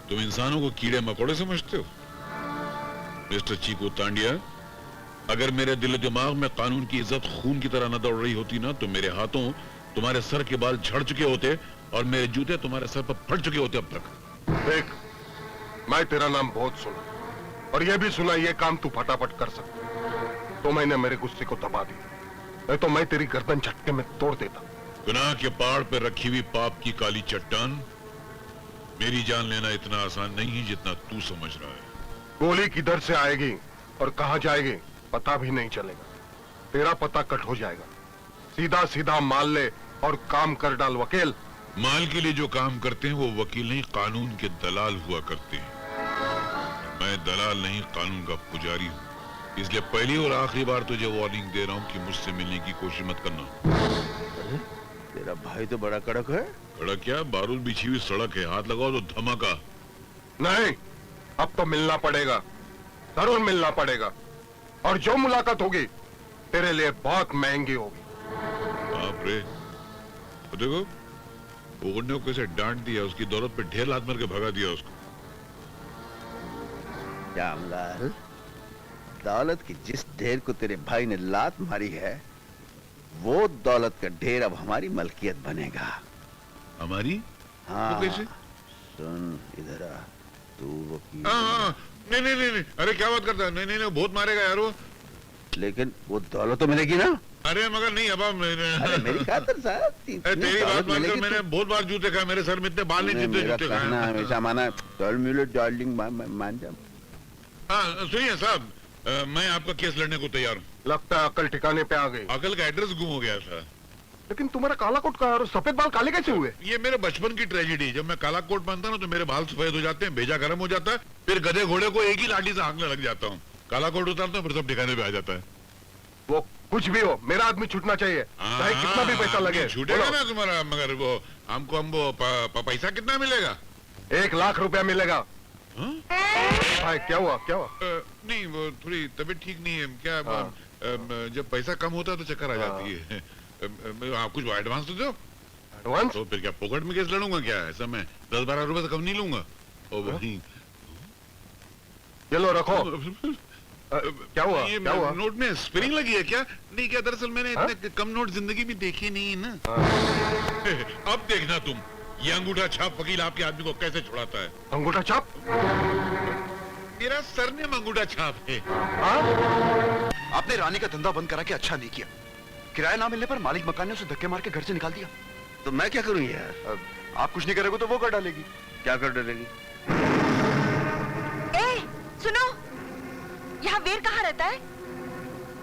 तुम इंसानों को कीड़े मकोड़े समझते हो? मिस्टर चीकू तांडिया, अगर मेरे दिल दिमाग में कानून की इज्जत खून की तरह न दौड़ रही होती ना, तो मेरे हाथों तुम्हारे सर के बाल झड़ चुके होते और मेरे जूते तुम्हारे सर पर फट चुके होते अब तक। देख, मैं तेरा नाम बहुत सुना और यह भी सुना ये काम तू फटाफट कर सकता, तो मैंने मेरे गुस्से को दबा दिया, नहीं तो मैं तेरी गर्दन झटके में तोड़ देता। गुनाह के पहाड़ पर रखी हुई पाप की काली चट्टान, मेरी जान लेना इतना आसान नहीं है जितना तू समझ रहा है। गोली किधर से आएगी और कहां जाएगी पता भी नहीं चलेगा। तेरा पता कट हो जाएगा। सीधा सीधा माल ले और काम कर डाल वकील। माल के लिए जो काम करते हैं वो वकील नहीं, कानून के दलाल हुआ करते हैं। मैं दलाल नहीं, कानून का पुजारी हूँ, इसलिए पहली और आखिरी बार तुझे वार्निंग दे रहा हूँ कि मुझसे मिलने की कोशिश मत करना। तेरा भाई तो बड़ा कड़क है। कड़क क्या, बारूद बिछी हुई सड़क है, हाथ लगाओ तो धमाका। नहीं, अब तो मिलना पड़ेगा, जरूर मिलना पड़ेगा, और जो मुलाकात होगी तेरे लिए बहुत महंगी होगी। बाप रे, तो देखो ओगड़ने को कैसे डांट दिया, उसकी दौलत पे ढेर लात मार के भगा दिया उसको। श्यामलाल, दौलत की जिस ढेर को तेरे भाई ने लात मारी है, वो दौलत का ढेर अब हमारी मलकियत बनेगा। हमारी? हाँ, वो कैसे? सुन इधर आ, तू वकील। नहीं नहीं नहीं, अरे क्या बात करता है? नहीं नहीं नहीं, बहुत मारेगा यार वो। लेकिन वो दौलत तो मिलेगी ना? अरे मगर नहीं, अब अरे मेरी खातिर साहब, तेरी बात मानकर मैंने बहुत बार जूते खाए, मेरे सर में इतने बाल नहीं जितने जूते खाए। हमेशा माना डार्लिंग मान जा। हाँ सुनिए साहब, मैं आपका केस लड़ने को तैयार हूँ। लगता है अकल ठिकाने पे आ गई। अकल का एड्रेस गुम हो गया था। लेकिन तुम्हारा काला कोट का और सफेद बाल काले कैसे हुए? ये मेरे बचपन की ट्रेजेडी। जब मैं काला कोट पहनता हूँ तो मेरे बाल सफेद हो जाते हैं, भेजा गर्म हो जाता है, फिर गधे घोड़े को एक ही लाठी से हाँकने लग जाता हूँ। काला कोट उतारता हूँ, फिर सब ठिकाने पे आ जाता है। वो कुछ भी हो मेरा आदमी छूटना चाहिए, चाहे कितना भी पैसा लगे। छूटेगा बोलो। ना तुम्हारा, मगर वो हमको पैसा कितना मिलेगा? 1 लाख रुपया मिलेगा। हाँ? भाई क्या हुआ, क्या हुआ? नहीं, वो थोड़ी तबीयत ठीक नहीं है क्या? जब पैसा कम होता है तो चक्कर आ जाती है। आप कुछ एडवांस तो दो। एडवांस? तो फिर क्या पॉकेट में केस लड़ूंगा क्या? ऐसा मैं 10-12 रुपए से कम नहीं लूंगा। ओ भाई, ये लो रखो। क्या हुआ, ये क्या हुआ? नोट में स्पिरिंग लगी है क्या? नहीं, क्या दरअसल मैंने इतने कम नोट जिंदगी में देखे नहीं है ना। अब देखना तुम, ये अंगूठा छाप वकील आपके आदमी को कैसे छुड़ाता है। अंगूठा छाप? मेरा सरनेम अंगूठा छाप है। आपने रानी का धंधा बंद करा के अच्छा नहीं किया। किराया ना मिलने पर मालिक मकान ने उसे धक्के मार के घर से निकाल दिया। तो मैं क्या करूं यार? आप कुछ नहीं करोगे तो वो कर डालेगी। क्या कर डालेगी? ए, सुनो, यहाँ वीर कहाँ रहता है?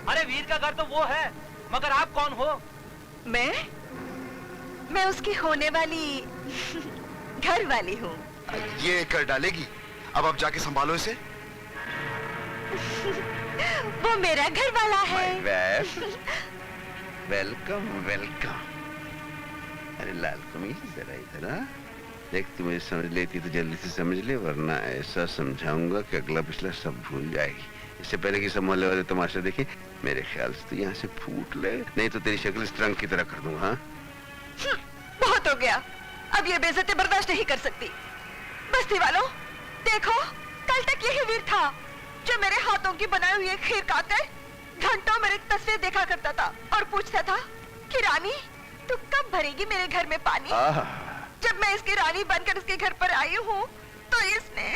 अरे वीर का घर तो वो है, मगर आप कौन हो? मैं उसकी होने वाली घर वाली हूँ। ये कर डालेगी। अब आप जाके संभालो इसे। वो मेरा घर वाला है। Welcome welcome. अरे लाल कमीज, जरा इधर आ। देख, तू मुझे समझ लेती तो जल्दी से समझ ले, वरना ऐसा समझाऊंगा कि अगला पिछला सब भूल जाएगी। इससे पहले कि सब मोहल्ले वाले तमाशा देखे, मेरे ख्याल से तो यहाँ से फूट ले, नहीं तो तेरी शक्ल इस ट्रंक की तरह कर दूंगा। हाँ? बहुत हो गया, अब ये बेइज्जती बर्दाश्त नहीं कर सकती। बस्ती वालों, देखो, कल तक यही वीर था जो मेरे हाथों की बनाई हुई खीर खाकर घंटों मेरी तस्वीर देखा करता था और पूछता था कि रानी, तू कब भरेगी मेरे घर में पानी? जब मैं इसकी रानी बनकर इसके घर पर आई हूँ तो इसने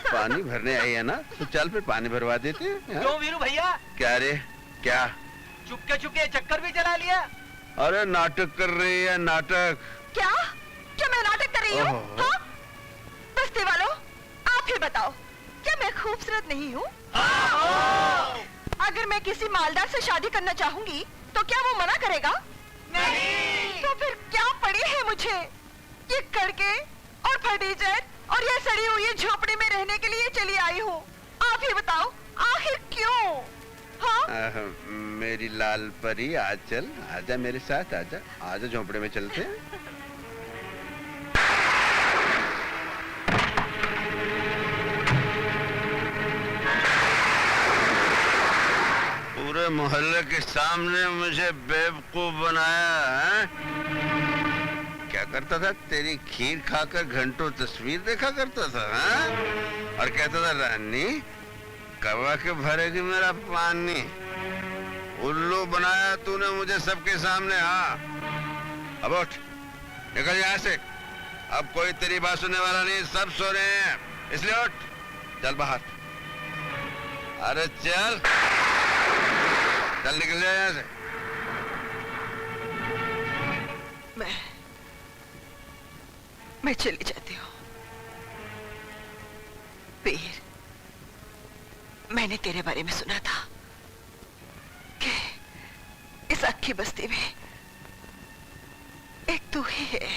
पानी भरने आई है ना, तो चल फिर पानी भरवा देते हैं। क्यों वीरू भैया? क्या रे, क्या? चुपके चुपके चक्कर भी चला लिया? अरे नाटक कर रही है, नाटक। क्या क्या मैं नाटक कर रही हूँ? हाँ? बस्ती वालों, आप ही बताओ, क्या मैं खूबसूरत नहीं हूँ? अगर मैं किसी मालदार से शादी करना चाहूंगी तो क्या वो मना करेगा? नहीं। तो फिर क्या पड़ी है मुझे? ये कड़के और फर्नीचर और ये सड़ी हुई झोपड़ी में रहने के लिए चली आई हूँ। आप ही बताओ, आखिर क्यों? हाँ? मेरी लाल परी, आज चल, आजा मेरे साथ, आजा आजा, झोंपड़े में चलते हैं। पूरे मोहल्ले के सामने मुझे बेवकूफ बनाया है? क्या करता था? तेरी खीर खाकर घंटों तस्वीर देखा करता था, हाँ? और कहता था रानी कवा के भरेगी मेरा पानी। उल्लू बनाया तूने मुझे सबके सामने। हाँ, अब उठ, निकल यहाँ से। अब कोई तेरी बात सुनने वाला नहीं, सब सो रहे हैं, इसलिए उठ, चल बाहर। अरे चल चल, निकल जाए यहाँ से। मैं चली जाती हूँ। वीर, मैंने तेरे बारे में सुना था कि इस अक्खी बस्ती में एक तू ही है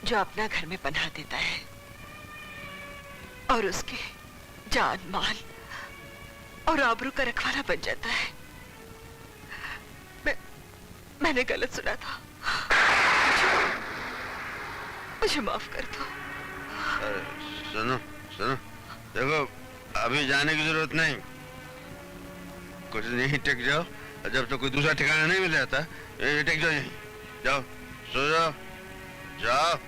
जो अपना घर में पनाह देता है और उसके जान माल और आबरू का रखवाला बन जाता है। मैंने गलत सुना था, मुझे माफ कर दो। सुनो सुनो, देखो अभी जाने की जरूरत नहीं, कुछ नहीं, टिक जाओ, जब तक कोई दूसरा ठिकाना नहीं मिल जाता, टिक जाओ यहीं, जाओ सो जाओ, जाओ।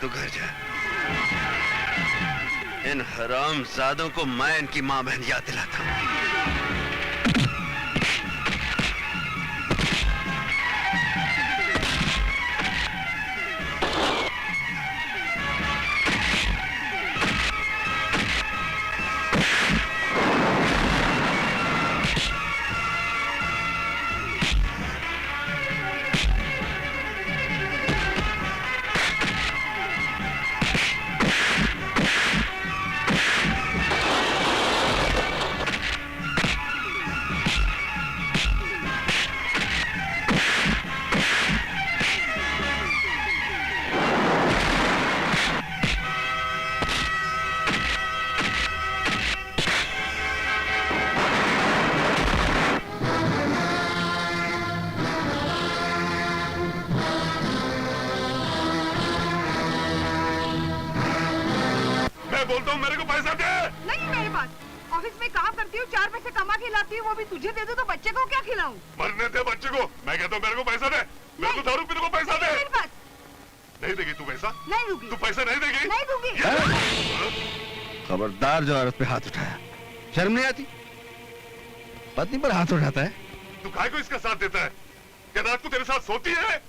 तू घर जा, इन हरामजादों को मैं इनकी मां बहन याद दिलाता हूं। मैं बोलता हूँ मेरे को पैसा दे। नहीं मेरे पास, ऑफिस में काम करती हूँ, 4 पैसे कमा के लाती हूँ, वो भी तुझे दे दूँ तो बच्चे को क्या खिलाऊं? मरने दे बच्चे को। मैं कहता हूँ मेरे को पैसा दे, मेरे को दारू पीने को पैसा दे। मेरे पास नहीं देगी तू पैसा? नहीं दूंगी। तू पैसा नहीं देगी? नहीं दूंगी। खबरदार जो औरत पे हाथ उठाया, शर्म नहीं आती? पत्नी पर हाथ उठाता है। तू काय को इसका साथ देता है? क्या रात को तेरे साथ सोती है?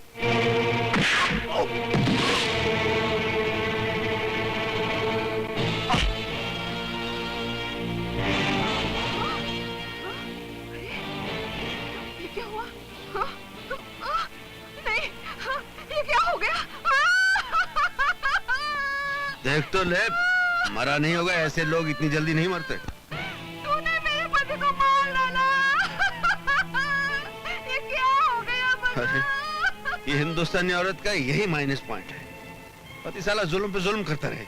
ये क्या हुआ? हाँ? नहीं, हाँ, ये क्या हो गया? देख तो ले, मरा नहीं होगा। ऐसे लोग इतनी जल्दी नहीं मरते। तूने मेरे पति को मार डाला। ये क्या हो गया बता? अरे, ये हिंदुस्तानी औरत का यही माइनस पॉइंट है। पति साला जुल्म पे जुल्म करता रहे,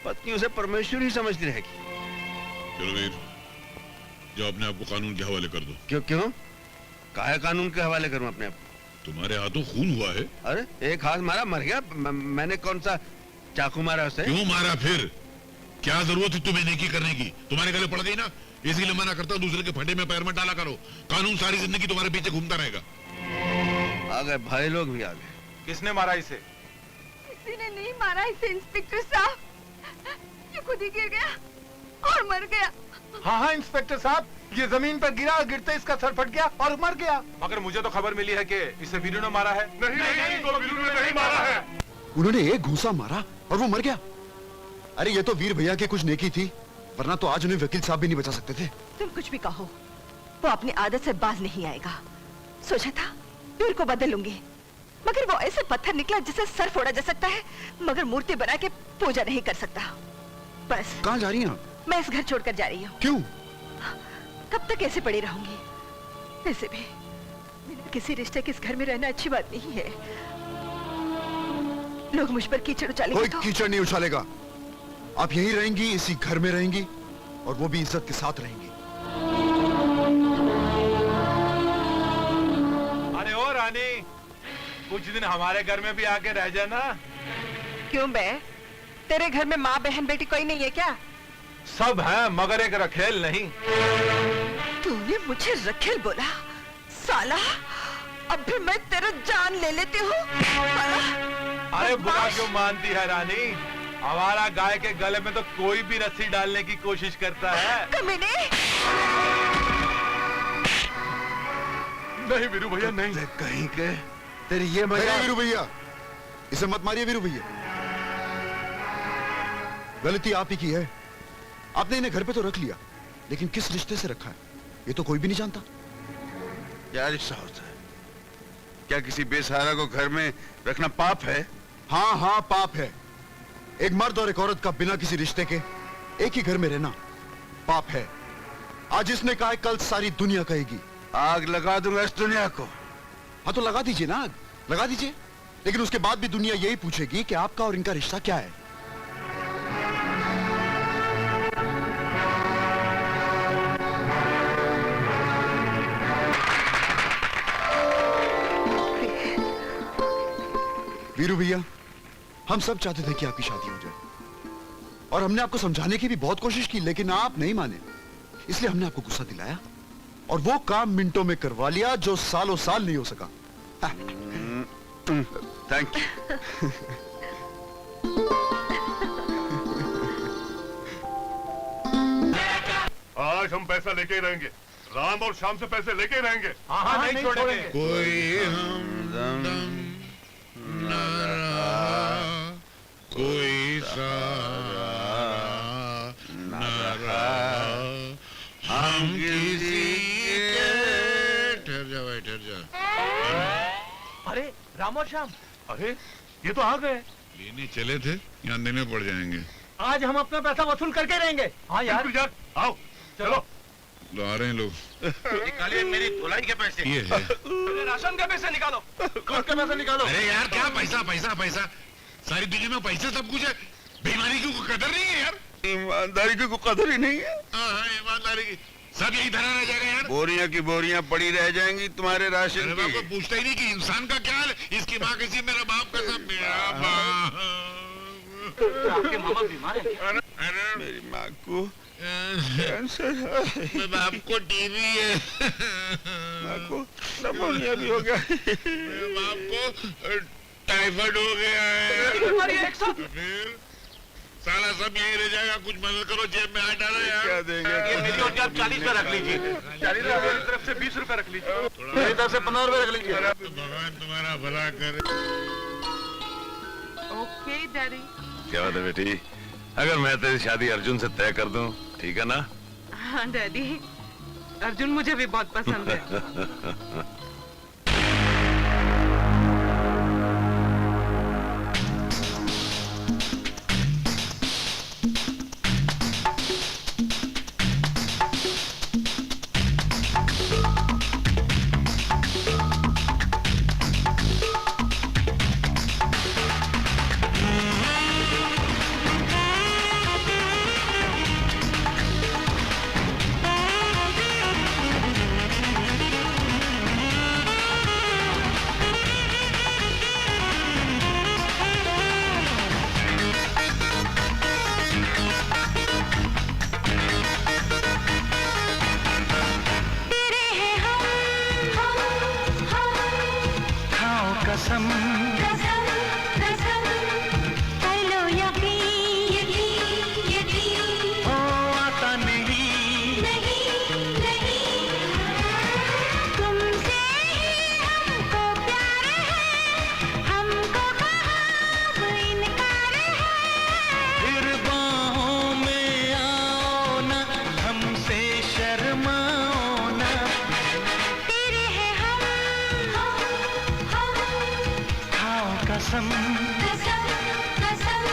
पत्नी उसे परमेश्वर ही समझती रहेगी। चलो वीर, जो अपने आप को कानून के हवाले कर दो। क्यों? काहे कानून के हवाले करूं अपने आप? तुम्हारे हाथों खून हुआ है। अरे एक हाथ मारा, मर गया। मैंने कौन सा चाकू मारा उसे? क्यों मारा फिर? क्या जरूरत है तुम्हें नेकी करने की? तुम्हारे गले पड़ गई ना, इसीलिए मना करता हूं दूसरे के फटे में पैर मत डाला करो। कानून सारी जिंदगी तुम्हारे पीछे घूमता रहेगा। आ गए भाई लोग भी आ गए। किसने मारा इसे? किसी ने नहीं मारा इसे इंस्पेक्टर साहब, ये खुद ही गिर गया और मर गया। हाँ इंस्पेक्टर साहब, ये जमीन पर गिरा, गिरते इसका सर फट गया और मर गया। मगर मुझे तो खबर मिली है कि इसे वीरू ने मारा है। नहीं, तो वीरू ने नहीं मारा है। उन्होंने एक घूंसा मारा और वो मर गया। अरे ये तो वीर भैया की कुछ नेकी थी, वरना तो आज उन्हें वकील साहब भी नहीं बचा सकते थे। तुम कुछ भी कहो, वो अपनी आदत से बाज नहीं आएगा। सोचा था वीर को बदल लूंगी, मगर वो ऐसे पत्थर निकला जिसे सर फोड़ा जा सकता है, मगर मूर्ति बना के पूजा नहीं कर सकता। बस। कहाँ जा रही हैं आप? मैं इस घर छोड़कर जा रही हूँ। क्यों? कब तक ऐसे पड़ी रहूंगी? वैसे भी बिना किसी रिश्ते के इस घर में रहना अच्छी बात नहीं है। लोग मुझ पर कीचड़ उछालेंगे। कोई तो कीचड़ नहीं उछालेगा। आप यहीं रहेंगी, इसी घर में रहेंगी, और वो भी इज्जत के साथ रहेंगी। अरे ओ रानी, कुछ दिन हमारे घर में भी आके रह जाना। क्यों बे? तेरे घर में माँ बहन बेटी कोई नहीं है क्या? सब है, मगर एक रखेल नहीं। तूने मुझे रखेल बोला? साला, अब भी मैं तेरा जान ले लेती हूँ। अरे बुरा क्यों मानती है रानी? हमारा गाय के गले में तो कोई भी रस्सी डालने की कोशिश करता है। कमीने! नहीं वीरू भैया, नहीं। कहीं के तेरी ये मजा। वीरू भैया, इसे मत मारिए वीरू भैया। गलती आप ही की है। आपने इन्हें घर पे तो रख लिया, लेकिन किस रिश्ते से रखा है ये तो कोई भी नहीं जानता। क्या रिश्ता होता है? क्या किसी बेसहारा को घर में रखना पाप है? हाँ हाँ, पाप है। एक मर्द और एक औरत का बिना किसी रिश्ते के एक ही घर में रहना पाप है। आज इसने कहा है, कल सारी दुनिया कहेगी। आग लगा दूंगा इस दुनिया को। हाँ तो लगा दीजिए ना, आग लगा दीजिए, लेकिन उसके बाद भी दुनिया यही पूछेगी कि आपका और इनका रिश्ता क्या है। वीरू भैया, हम सब चाहते थे कि आपकी शादी हो जाए, और हमने आपको समझाने की भी बहुत कोशिश की, लेकिन आप नहीं माने। इसलिए हमने आपको गुस्सा दिलाया और वो काम मिनटों में करवा लिया जो सालों साल नहीं हो सका। Thank you. आज हम पैसा लेके ही रहेंगे। राम और शाम से पैसे लेके ही रहेंगे। हाँ, नहीं छोड़ेंगे। कोई हमदम न रहा, कोई सहारा न रहा, हम किसी के। ठहर जा भाई, ठहर जा। अरे राम और श्याम, अरे ये तो आ गए। लेने चले थे, यहाँ देने पड़ जाएंगे। आज हम अपना पैसा वसूल करके रहेंगे। हाँ यार, आओ चलो। तो आ रहे हैं लोग। निकालिए मेरी धुलाई के पैसे। ये है। राशन के पैसे निकालो, कोर्ट के पैसे निकालो। अरे यार क्या पैसा पैसा पैसा, सारी दुनिया में पैसे सब कुछ है। बेईमानी की कोई कदर नहीं है यार। ईमानदारी की कोई कदर ही नहीं है। हाँ, ईमानदारी की सब यही धरा रह जाएगा यार। बोरियां की बोरियां पड़ी रह जाएंगी तुम्हारे राशन अरे की। बाप पूछता ही नहीं कि इंसान का क्या हाल है। इसकी माँ कैसी, मेरा बाप कैसा, मेरा बाप। आपके मामा बीमार हैं क्या? मेरी माँ को कैंसर है। बाप को टीबी है। माँ को निमोनिया भी हो गया। बाप को टाइफाइड हो गया है। फिर साला सब यही रह जाएगा। कुछ मदद करो, जेब में हाथ डालो यार। क्या देंगे? ये मेरी और आप 40 पे रख लीजिए। 40 मेरी तरफ से 20 रुपए रख लीजिए। मेरी तरफ से 15 रुपए रख लीजिए। भगवान तुम्हारा भला करे। Okay daddy. क्या बात है बेटी? अगर मैं तेरी शादी अर्जुन से तय कर दूं, ठीक है ना? हाँ डैडी, अर्जुन मुझे भी बहुत पसंद है। कसम कसम कसम कर लो यकीन यकीन यकीन ओ आता नहीं नहीं नहीं तुमसे ही हमको प्यार है हमको कहाँ इनकार है फिर बाहों में आओ ना हमसे शर्माओ ना तेरे हैं कसम कसम कसम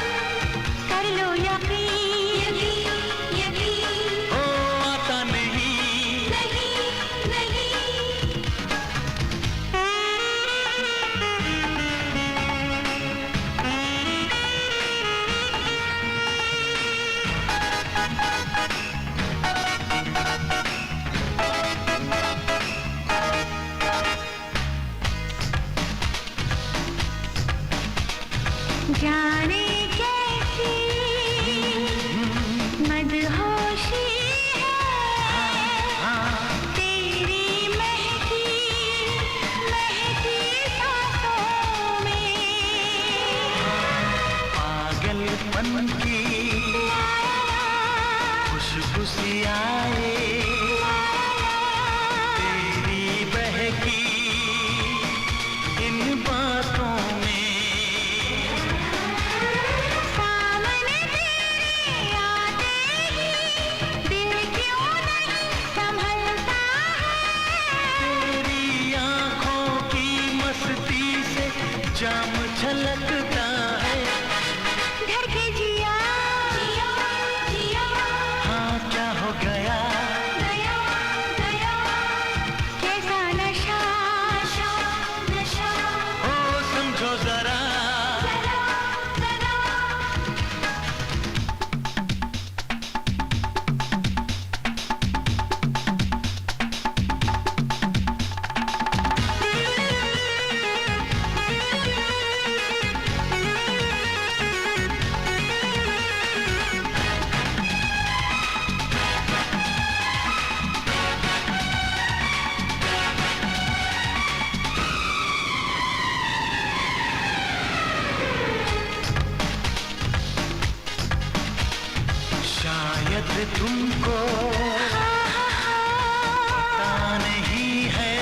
कर लो यकीन यकीन यकीन ओ आता नहीं नहीं नहीं जाने कैसी मदहोशी है तेरी महकी महकी सांसों में पागलपन की खुशबू सी आए तेरी बहकी इन बातों में जाम छलकता है घर के जिया जिया जिया हाँ क्या हो गया गया गया कैसा नशा नशा नशा ओ समझो जरा शायद तुमको पता नहीं है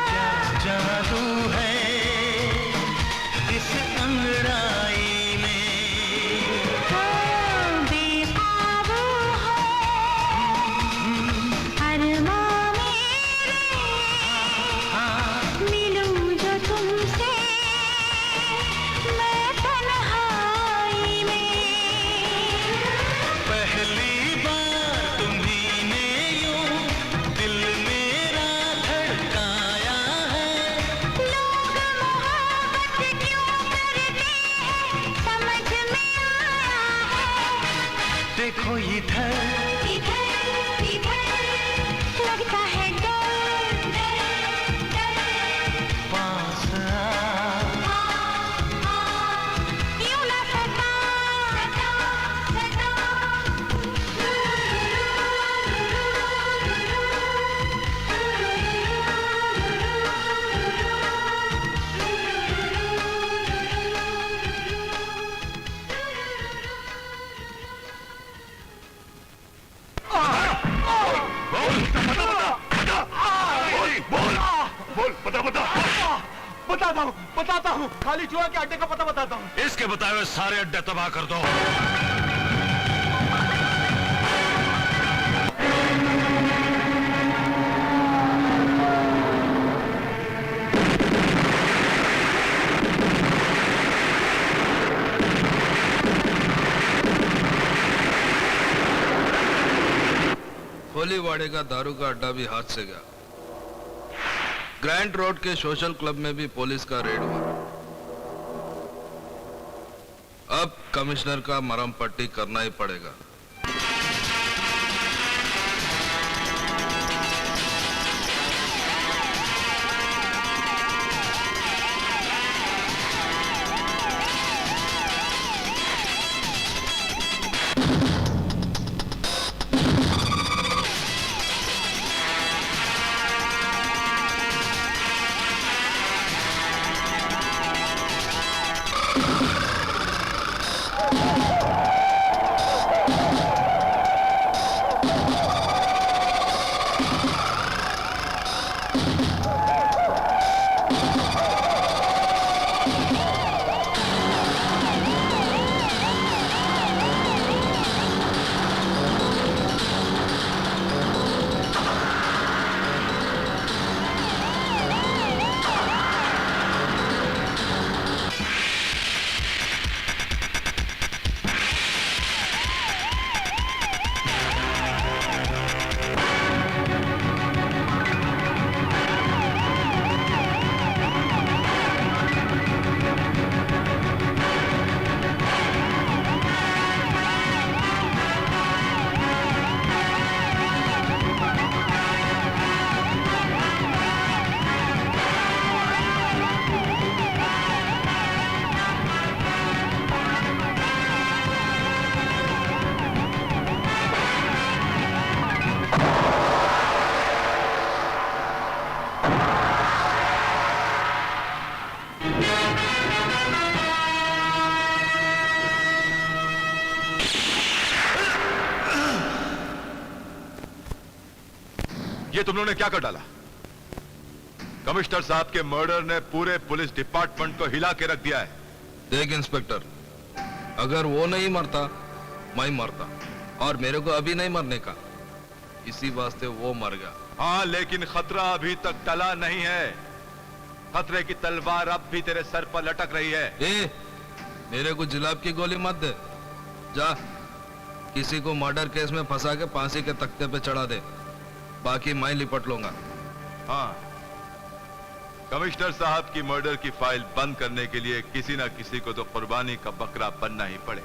क्या जादू है इस अंगड़ाई में बेकाबू हो अरमां मेरे मिलूं जो तुमसे मैं तन्हाई में पहली बताता हूँ खाली जुआ के अड्डे का पता बताता हूँ। इसके बताए हुए सारे अड्डे तबाह कर दो। होलीवाड़े का दारू का अड्डा भी हाथ से गया। ग्रैंड रोड के सोशल क्लब में भी पुलिस का रेड हुआ। अब कमिश्नर का मरहम पट्टी करना ही पड़ेगा। ये तुम लोगों ने क्या कर डाला? कमिश्नर साहब के मर्डर ने पूरे पुलिस डिपार्टमेंट को हिला के रख दिया है। देख इंस्पेक्टर, अगर वो नहीं मरता मैं मरता, और मेरे को अभी नहीं मरने का, इसी वास्ते वो मर गया। हाँ, लेकिन खतरा अभी तक टला नहीं है। खतरे की तलवार अब भी तेरे सर पर लटक रही है। मेरे को जुलाब की गोली मत दे। जा किसी को मर्डर केस में फंसा के फांसी के तख्ते पे चढ़ा दे, बाकी मैं लिपट लूंगा। हाँ, कमिश्नर साहब की मर्डर की फाइल बंद करने के लिए किसी ना किसी को तो कुर्बानी का बकरा बनना ही पड़े।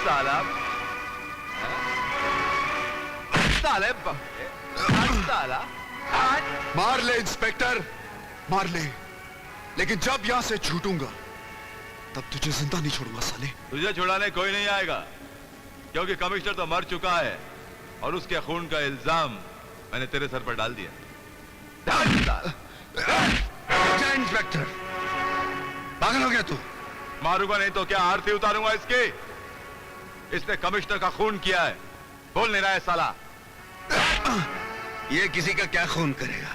साला साला मार ले इंस्पेक्टर, मार ले, लेकिन जब यहां से छूटूंगा तब तुझे जिंदा नहीं छोड़ूंगा साले। तुझे छुड़ाने कोई नहीं आएगा, क्योंकि कमिश्नर तो मर चुका है और उसके खून का इल्जाम मैंने तेरे सर पर डाल दिया। इंस्पेक्टर, पागल हो गया तू? मारूंगा नहीं तो क्या आरती उतारूंगा इसकी? इसने कमिश्नर का खून किया है, बोल नहीं रहा है साला। ये किसी का क्या खून करेगा?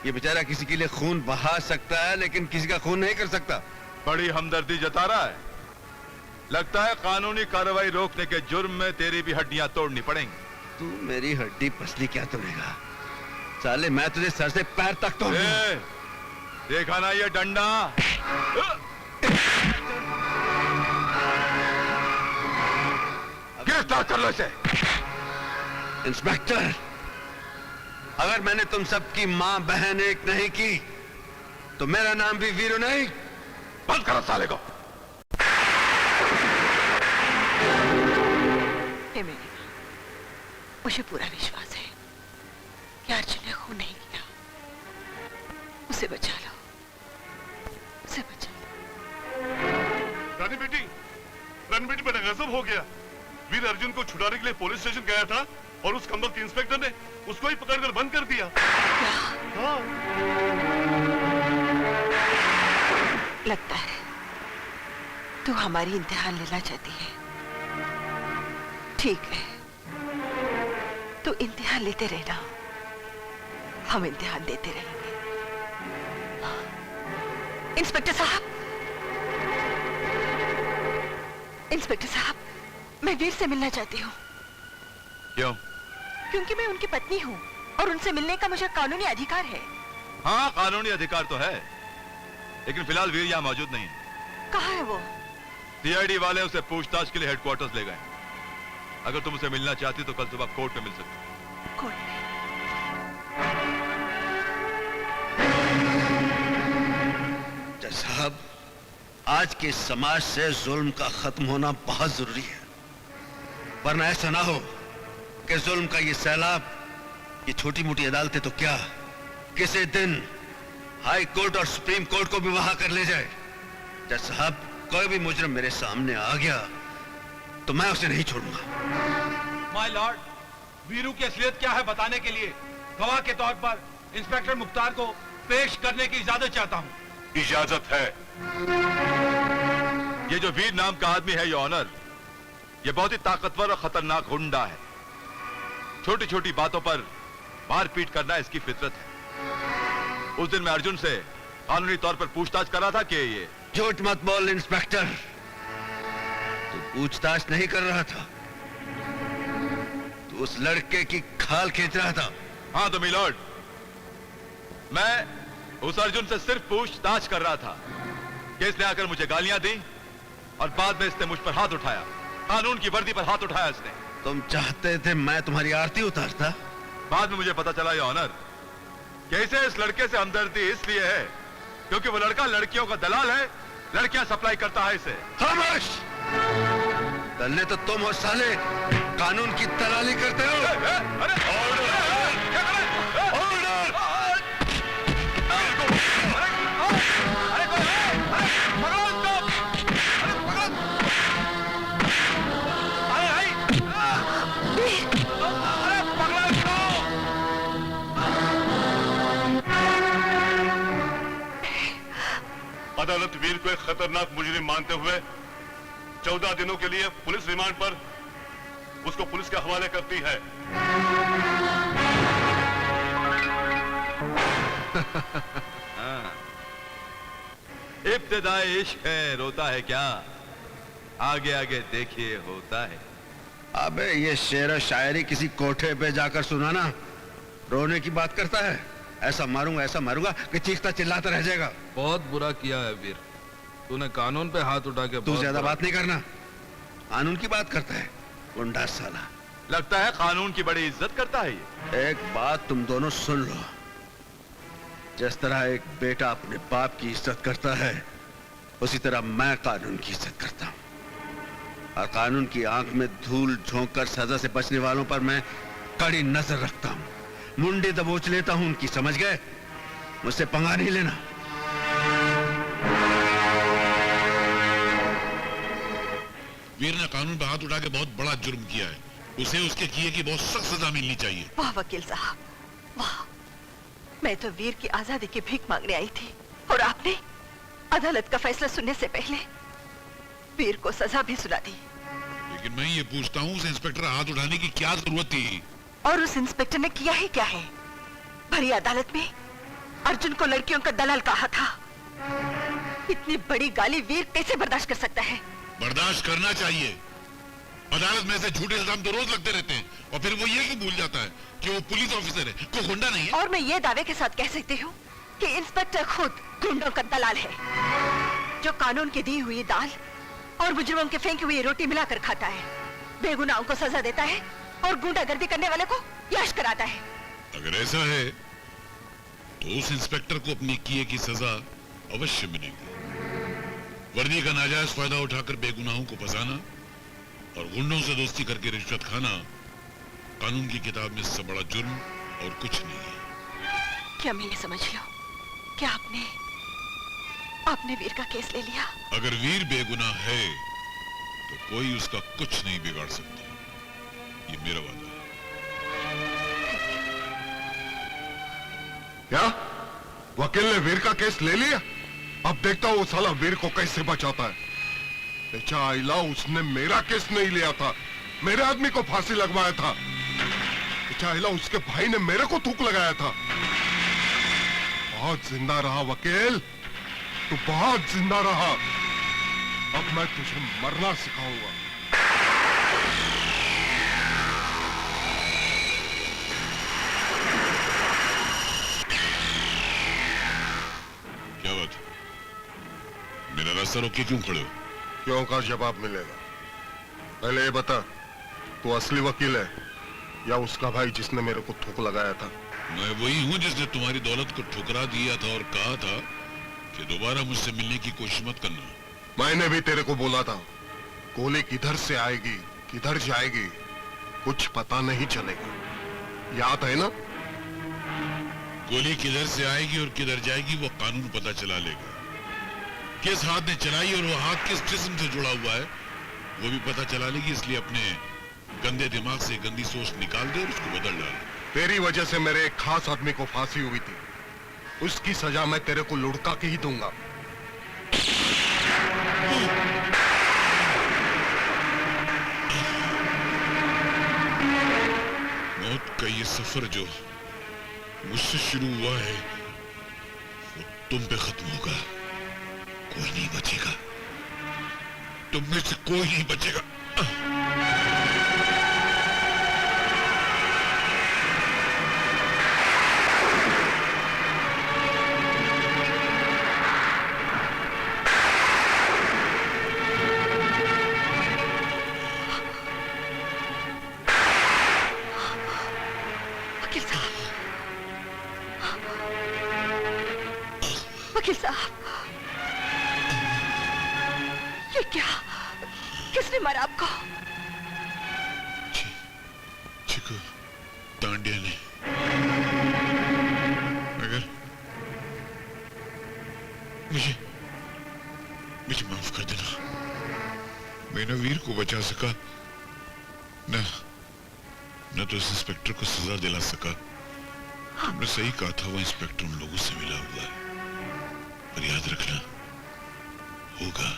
ये बेचारा किसी के लिए खून बहा सकता है, लेकिन किसी का खून नहीं कर सकता। बड़ी हमदर्दी जता रहा है। लगता है कानूनी कार्रवाई रोकने के जुर्म में तेरी भी हड्डियां तोड़नी पड़ेंगी। तू मेरी हड्डी पसली क्या तोड़ेगा? साले मैं तुझे सर से पैर तक तोड़ दूंगा। देखा ना ये डंडा? गिरफ्तार कर लो इसे। इंस्पेक्टर, अगर मैंने तुम सबकी मां बहन एक नहीं की तो मेरा नाम भी वीरू नहीं। बंद करो साले को। मुझे पूरा विश्वास है कि अर्जुन ने खून नहीं किया। उसे बचा लो, उसे बचा लो। रानी बेटी मेरा गजब हो गया। वीर अर्जुन को छुड़ाने के लिए पुलिस स्टेशन गया था और उस कमबख्त इंस्पेक्टर ने उसको ही पकड़कर बंद कर दिया। हाँ। लगता है तू हमारी इम्तिहान लेना चाहती है। ठीक है, तू इम्तिहान लेते रहना, हम इम्तिहान देते रहेंगे। इंस्पेक्टर साहब, इंस्पेक्टर साहब, मैं वीर से मिलना चाहती हूँ। क्यों? क्योंकि मैं उनकी पत्नी हूँ और उनसे मिलने का मुझे कानूनी अधिकार है। हाँ, कानूनी अधिकार तो है, लेकिन फिलहाल वीर यहाँ मौजूद नहीं है। कहाँ है वो? सीआईडी वाले उसे पूछताछ के लिए हेडक्वार्टर्स ले गए। अगर तुम उसे मिलना चाहती तो कल सुबह कोर्ट में मिल सकती। कोर्ट में? जज साहब, आज के समाज से जुल्म का खत्म होना बहुत जरूरी है, वरना ऐसा ना हो कि जुल्म का ये सैलाब, ये छोटी मोटी अदालतें तो क्या, किसी दिन हाई कोर्ट और सुप्रीम कोर्ट को भी वहां कर ले जाए। जज साहब, कोई भी मुजरिम मेरे सामने आ गया तो मैं उसे नहीं छोड़ूंगा। माय लॉर्ड, वीरू की असलियत क्या है बताने के लिए गवाह के तौर पर इंस्पेक्टर मुख्तार को पेश करने की इजाजत चाहता हूँ। इजाजत है। ये जो वीर नाम का आदमी है, ये ऑनर, ये बहुत ही ताकतवर और खतरनाक गुंडा है। छोटी छोटी बातों पर मारपीट करना इसकी फितरत है। उस दिन मैं अर्जुन से कानूनी तौर पर पूछताछ कर रहा था कि ये... झूठ मत बोल इंस्पेक्टर, तू पूछताछ नहीं कर रहा था, तू उस लड़के की खाल खींच रहा था। हाँ तो मिलॉर्ड, मैं उस अर्जुन से सिर्फ पूछताछ कर रहा था कि इसने आकर मुझे गालियां दी और बाद में इसने मुझ पर हाथ उठाया, कानून की वर्दी पर हाथ उठाया इसने। तुम चाहते थे मैं तुम्हारी आरती उतारता? बाद में मुझे पता चला, ये ऑनर, कैसे इस लड़के से हमदर्दी इसलिए है क्योंकि वो लड़का लड़कियों का दलाल है, लड़कियां सप्लाई करता है इसे। खामोश! दल्ले तो तुम हो साले, कानून की दलाली करते हो। अरे अदालत वीर को एक खतरनाक मुजरिम मानते हुए 14 दिनों के लिए पुलिस रिमांड पर उसको पुलिस के हवाले करती है। इब्तिदाई इश्क है, रोता है क्या, आगे आगे देखिए होता है। अबे ये शेर शायरी किसी कोठे पे जाकर सुनाना, रोने की बात करता है। ऐसा मारूंगा कि चीखता चिल्लाता रह जाएगा। बहुत बुरा किया है वीर, तूने कानून पे हाथ उठा के। तू ज्यादा बात नहीं करना, कानून की बात करता है गुंडा साला। लगता है कानून की बड़ी इज्जत करता है ये। एक बात तुम दोनों सुन लो, जिस तरह एक बेटा अपने बाप की इज्जत करता है, उसी तरह मैं कानून की इज्जत करता हूं और कानून की आंख में धूल झोंक कर सजा से बचने वालों पर मैं कड़ी नजर रखता हूं, मुंडी दबोच लेता हूं उनकी, समझ गए? मुझसे पंगा नहीं लेना। वीर ने कानून पर हाथ उठा के बहुत बड़ा जुर्म किया है, उसे उसके किए की बहुत सख्त सजा मिलनी चाहिए। वाह वकील साहब, वाह। मैं तो वीर की आजादी की भीख मांगने आई थी और आपने अदालत का फैसला सुनने से पहले वीर को सजा भी सुना दी। लेकिन मैं ये पूछता हूँ, उस इंस्पेक्टर हाथ उठाने की क्या जरूरत थी? और उस इंस्पेक्टर ने किया ही क्या है? भरी अदालत में अर्जुन को लड़कियों का दलाल कहा था। इतनी बड़ी गाली वीर कैसे बर्दाश्त कर सकता है? बर्दाश्त करना चाहिए। अदालत में से झूठे इल्जाम तो रोज लगते रहते हैं और फिर वो ये क्यों भूल जाता है कि वो पुलिस ऑफिसर है, कोई गुंडा नहीं है। और मैं ये दावे के साथ कह सकती हूँ कि इंस्पेक्टर खुद गुंडों का दलाल है, जो कानून की दी हुई दाल और मुजरिमों के फेंकी हुई रोटी मिलाकर खाता है, बेगुनाहों को सजा देता है और गुंडागर्दी करने वाले को यश कराता है। अगर ऐसा है तो उस इंस्पेक्टर को अपनी किए की सजा अवश्य मिलेगी। वर्दी का नाजायज फायदा उठाकर बेगुनाहों को फंसाना और गुंडों से दोस्ती करके रिश्वत खाना कानून की किताब में इससे बड़ा जुर्म और कुछ नहीं है। क्या मैं ये समझ लो कि आपने वीर का केस ले लिया? अगर वीर बेगुनाह है तो कोई उसका कुछ नहीं बिगाड़ सकता, ये मेरा वादा है। क्या वकील ने वीर का केस ले लिया? अब देखता हूँ वो साला वीर को कैसे बचाता है। बेचा आइला, उसने मेरा केस नहीं लिया था, मेरे आदमी को फांसी लगवाया था। बेचा आइला, उसके भाई ने मेरे को थूक लगाया था। बहुत जिंदा रहा वकील, तू बहुत जिंदा रहा। अब मैं तुझे मरना सिखाऊंगा। क्या बात? मेरा रास्ता रोके क्यों खड़े हो? क्यों का जवाब मिलेगा। पहले ये बता, तू असली वकील है या उसका भाई जिसने मेरे को थूक लगाया था? मैं वही हूँ जिसने तुम्हारी दौलत को ठुकरा दिया था और कहा था कि दोबारा मुझसे मिलने की कोशिश मत करना। मैंने भी तेरे को बोला था, गोली किधर से आएगी किधर जाएगी कुछ पता नहीं चलेगा, याद है ना? गोली किधर से आएगी और किधर जाएगी वो कानून पता चला लेगा। किस हाथ ने चलाई और वो हाथ किस जिस्म से जुड़ा हुआ है वो भी पता चला लेगी। इसलिए अपने गंदे दिमाग से गंदी सोच निकाल दे और उसको बदल डाल। तेरी वजह से मेरे एक खास आदमी को फांसी हुई थी, उसकी सजा मैं तेरे को लुढ़का के ही दूंगा। मौत का ये सफर जो मुझसे शुरू हुआ है वो तुम पे खत्म होगा। कोई नहीं बचेगा, तुम में से कोई नहीं बचेगा। वकील साहब, ये क्या? किसने मारा आपको? चिकू तांडिया ने। अगर मुझे माफ कर देना। मैं न वीर को बचा सका न तो इस इंस्पेक्टर को सजा दिला सका। तुमने सही कहा था, वो इंस्पेक्टर उन लोगों से मिला हुआ है। पर याद रखना, होगा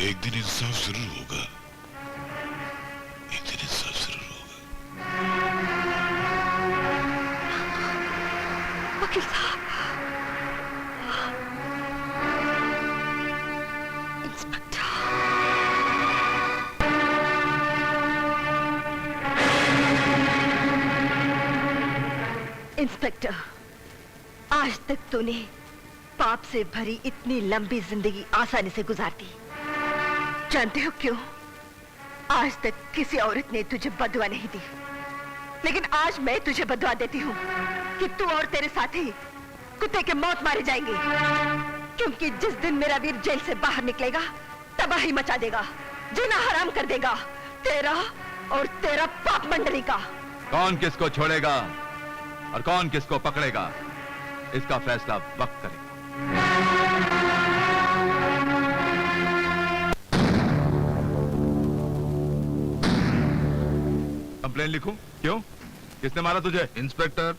एक दिन इंसाफ जरूर होगा। एक दिन इंसाफ जरूर होगा। वकील साहब, इंस्पेक्टर, आज तक तूने पाप से भरी इतनी लंबी जिंदगी आसानी से गुजार दी। जानते हो क्यों? आज तक किसी औरत ने तुझे बदुआ नहीं दी, लेकिन आज मैं तुझे बदुआ देती हूँ कि तू और तेरे साथी कुत्ते के मौत मारे जाएंगे। क्योंकि जिस दिन मेरा वीर जेल से बाहर निकलेगा, तबाही मचा देगा, जीना हराम कर देगा तेरा और तेरा पाप मंडली का। कौन किसको छोड़ेगा और कौन किसको पकड़ेगा, इसका फैसला वक्त करेगा। कंप्लेन लिखूं? क्यों? किसने मारा तुझे? इंस्पेक्टर,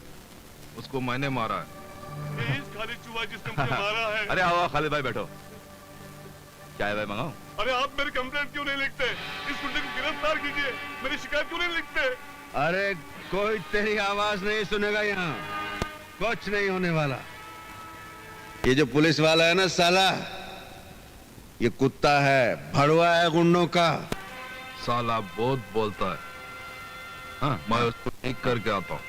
उसको मैंने मारा है। खालिद चुहा जिसने मुझे मारा है। अरे आओ खालिद भाई, बैठो। चाय भाई मंगाओ? अरे आप मेरी कंप्लेंट क्यों नहीं लिखते? इस गुंडे को गिरफ्तार कीजिए। मेरी शिकायत क्यों नहीं लिखते? अरे कोई तेरी आवाज नहीं सुनेगा यहाँ, कुछ नहीं होने वाला। ये जो पुलिस वाला है ना साला, ये कुत्ता है, भड़वा है गुंडों का। साला बहुत बोलता है। हाँ, मैं उसको ठीक करके आता हूँ।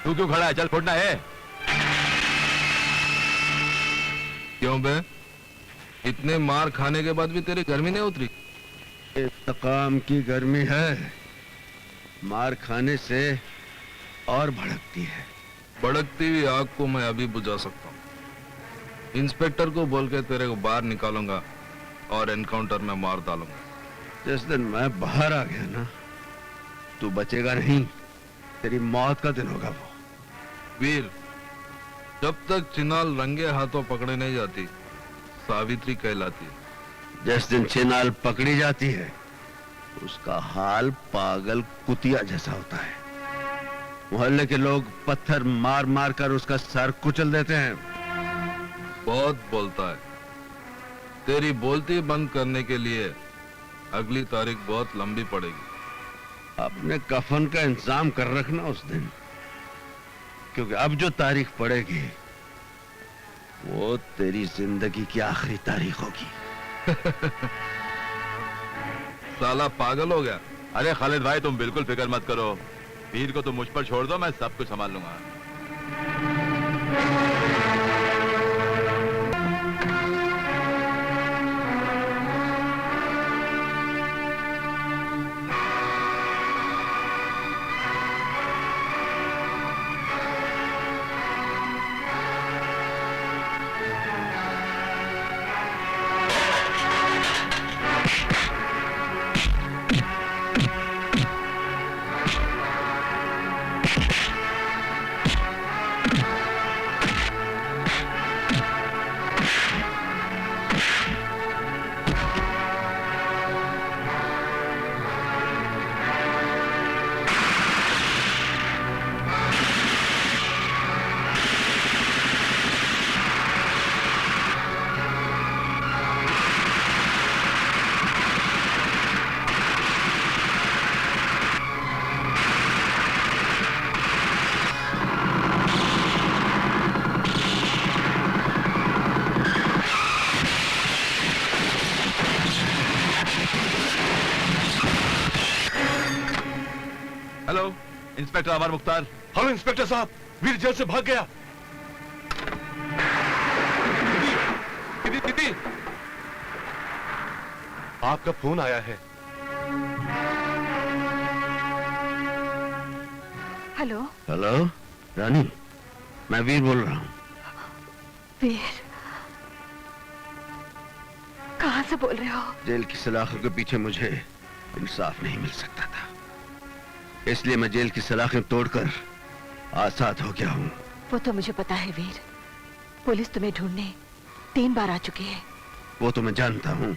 तू क्यों खड़ा है? चल फोड़ना है। क्यों बे? इतने मार खाने के बाद भी तेरी गर्मी नहीं उतरी? इंतकाम की गर्मी है, मार खाने से और भड़कती है। भड़कती हुई आग को मैं अभी बुझा सकता हूँ। इंस्पेक्टर को बोल के तेरे को बाहर निकालूंगा और एनकाउंटर में मार डालूंगा। जिस दिन मैं बाहर आ गया ना, तू बचेगा नहीं, तेरी मौत का दिन होगा वो। वीर, जब तक चिनाल रंगे हाथों पकड़े नहीं जाती, सावित्री कहलाती है। जिस दिन चिनाल पकड़ी जाती है, उसका हाल पागल कुतिया जैसा होता है। मोहल्ले के लोग पत्थर मार मार कर उसका सर कुचल देते हैं। बहुत बोलता है। तेरी बोलती बंद करने के लिए अगली तारीख बहुत लंबी पड़ेगी। अपने कफन का इंतजाम कर रखना उस दिन। क्योंकि अब जो तारीख पड़ेगी वो तेरी जिंदगी की आखिरी तारीख होगी। साला पागल हो गया। अरे खालिद भाई तुम बिल्कुल फिक्र मत करो, वीर को तुम मुझ पर छोड़ दो, मैं सब कुछ संभाल लूंगा। हेलो इंस्पेक्टर अमर मुख्तार। हेलो इंस्पेक्टर साहब, वीर जेल से भाग गया। दीदी, दीदी, आपका फोन आया है। हेलो हेलो रानी, मैं वीर बोल रहा हूँ। वीर, कहाँ से बोल रहे हो? जेल की सलाखों के पीछे मुझे इंसाफ नहीं मिल सकता था, इसलिए मैं जेल की सलाखें तोड़कर आजाद हो गया हूँ। वो तो मुझे पता है वीर, पुलिस तुम्हें ढूंढने 3 बार आ चुकी है। वो तो मैं जानता हूँ,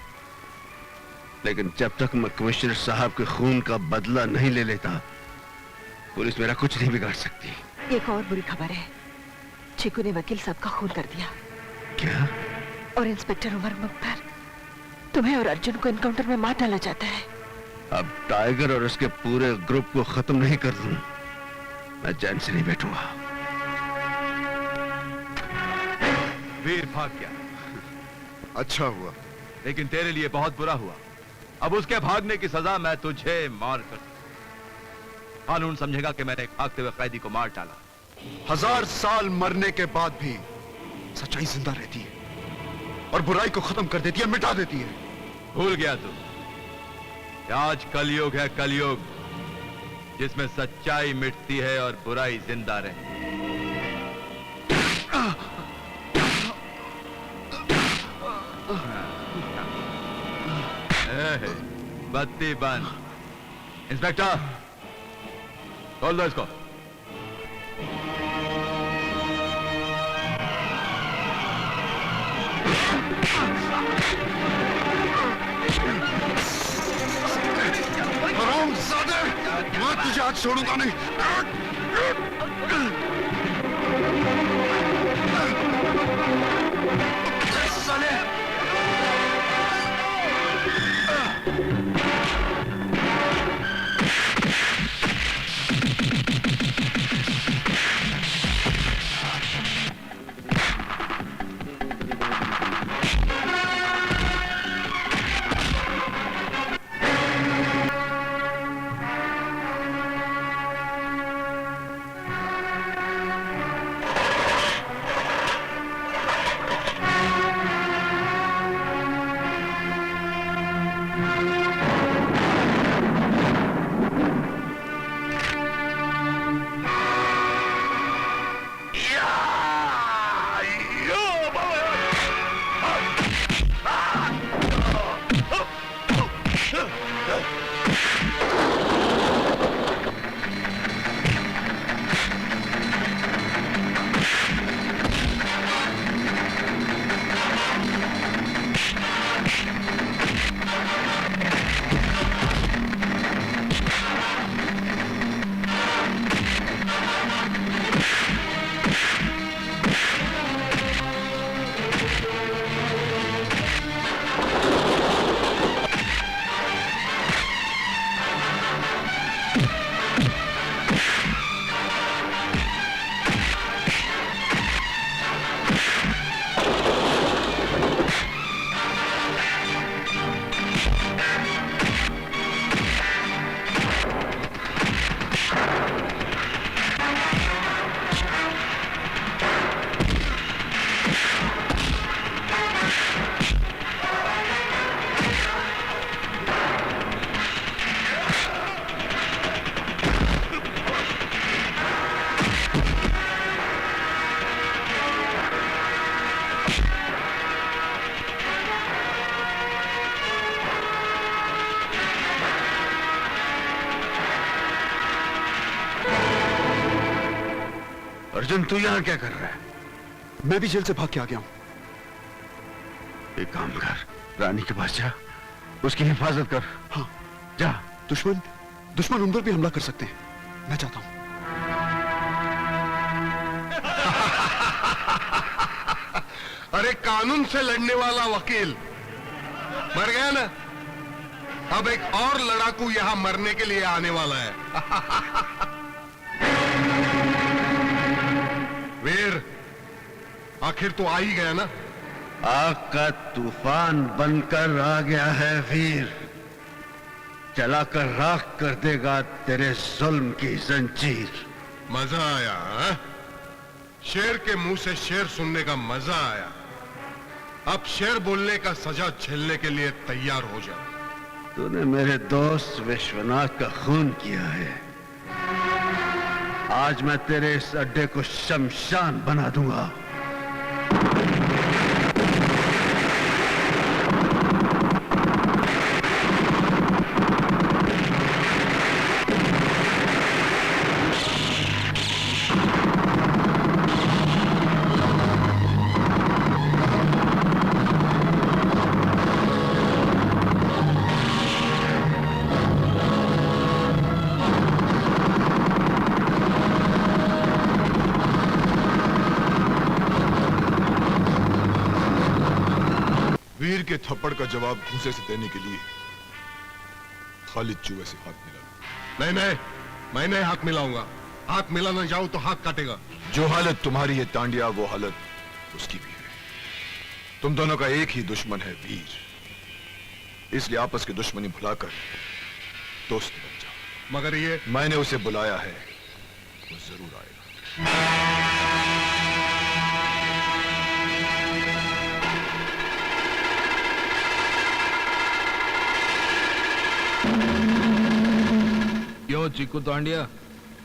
लेकिन जब तक मैं कमिश्नर साहब के खून का बदला नहीं ले लेता, पुलिस मेरा कुछ नहीं बिगाड़ सकती। एक और बुरी खबर है, चीकू ने वकील साहब का खून कर दिया। क्या? और इंस्पेक्टर उमर मुख्तार, तुम्हें और अर्जुन को एनकाउंटर में मार डाला चाहता है। अब टाइगर और उसके पूरे ग्रुप को खत्म नहीं कर दूं, मैं चैन से नहीं बैठूंगा। वीर भाग गया। अच्छा हुआ, लेकिन तेरे लिए बहुत बुरा हुआ। अब उसके भागने की सजा मैं तुझे मार कर, कानून समझेगा कि मैंने एक भागते हुए कैदी को मार डाला। 1000 साल मरने के बाद भी सच्चाई जिंदा रहती है और बुराई को खत्म कर देती है, मिटा देती है। भूल गया तू, आज कलयुग है, कलयुग जिसमें सच्चाई मिटती है और बुराई जिंदा रहती है। बत्ती बंद। इंस्पेक्टर खोल दो इसको। हरामजादे, मैं तुझे आज छोड़ूंगा नहीं। साले! अर्जुन, तू यहां क्या कर रहा है? मैं भी जेल से भाग के आ गया हूं। एक काम कर, रानी के पास जा, उसकी हिफाजत कर। हाँ, जा। दुश्मन उन पर भी हमला कर सकते हैं। मैं चाहता हूं। अरे कानून से लड़ने वाला वकील मर गया ना, अब एक और लड़ाकू यहां मरने के लिए आने वाला है। वीर, आखिर तो आ ही गया ना। आग का तूफान बनकर आ गया है वीर, चलाकर राख कर देगा तेरे जुल्म की जंजीर। मजा आया हा? शेर के मुंह से शेर सुनने का मजा आया। अब शेर बोलने का सजा झेलने के लिए तैयार हो जा। तूने मेरे दोस्त विश्वनाथ का खून किया है, आज मैं तेरे इस अड्डे को शमशान बना दूंगा। वीर के थप्पड़ का जवाब घूंसे से देने के लिए खालिद चूहे से हाथ मिला। नहीं, मैं नहीं हाथ मिलाऊंगा। हाथ मिलाना जाऊं तो हाथ काटेगा। जो हालत तुम्हारी है तांडिया, वो हालत उसकी भी है। तुम दोनों का एक ही दुश्मन है, वीर। इसलिए आपस की दुश्मनी भुलाकर दोस्त बन जाओ। मगर ये मैंने उसे बुलाया है, वो जरूर आएगा। क्यों चिकू तांडिया,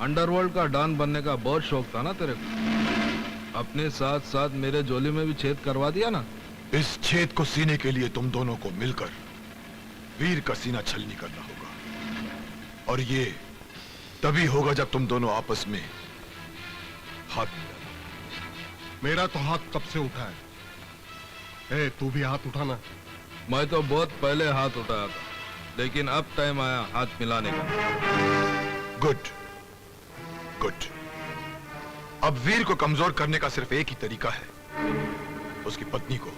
अंडरवर्ल्ड का डॉन बनने का बहुत शौक था ना तेरे को? अपने साथ साथ मेरे झोली में भी छेद करवा दिया ना। इस छेद को सीने के लिए तुम दोनों को मिलकर वीर का सीना छलनी करना होगा, और ये तभी होगा जब तुम दोनों आपस में हाथ मिलाना। मेरा तो हाथ कब से उठा है। तू भी हाथ उठाना। मैं तो बहुत पहले हाथ उठाया था, लेकिन अब टाइम आया हाथ मिलाने का। Good good. अब वीर को कमजोर करने का सिर्फ एक ही तरीका है, उसकी पत्नी को।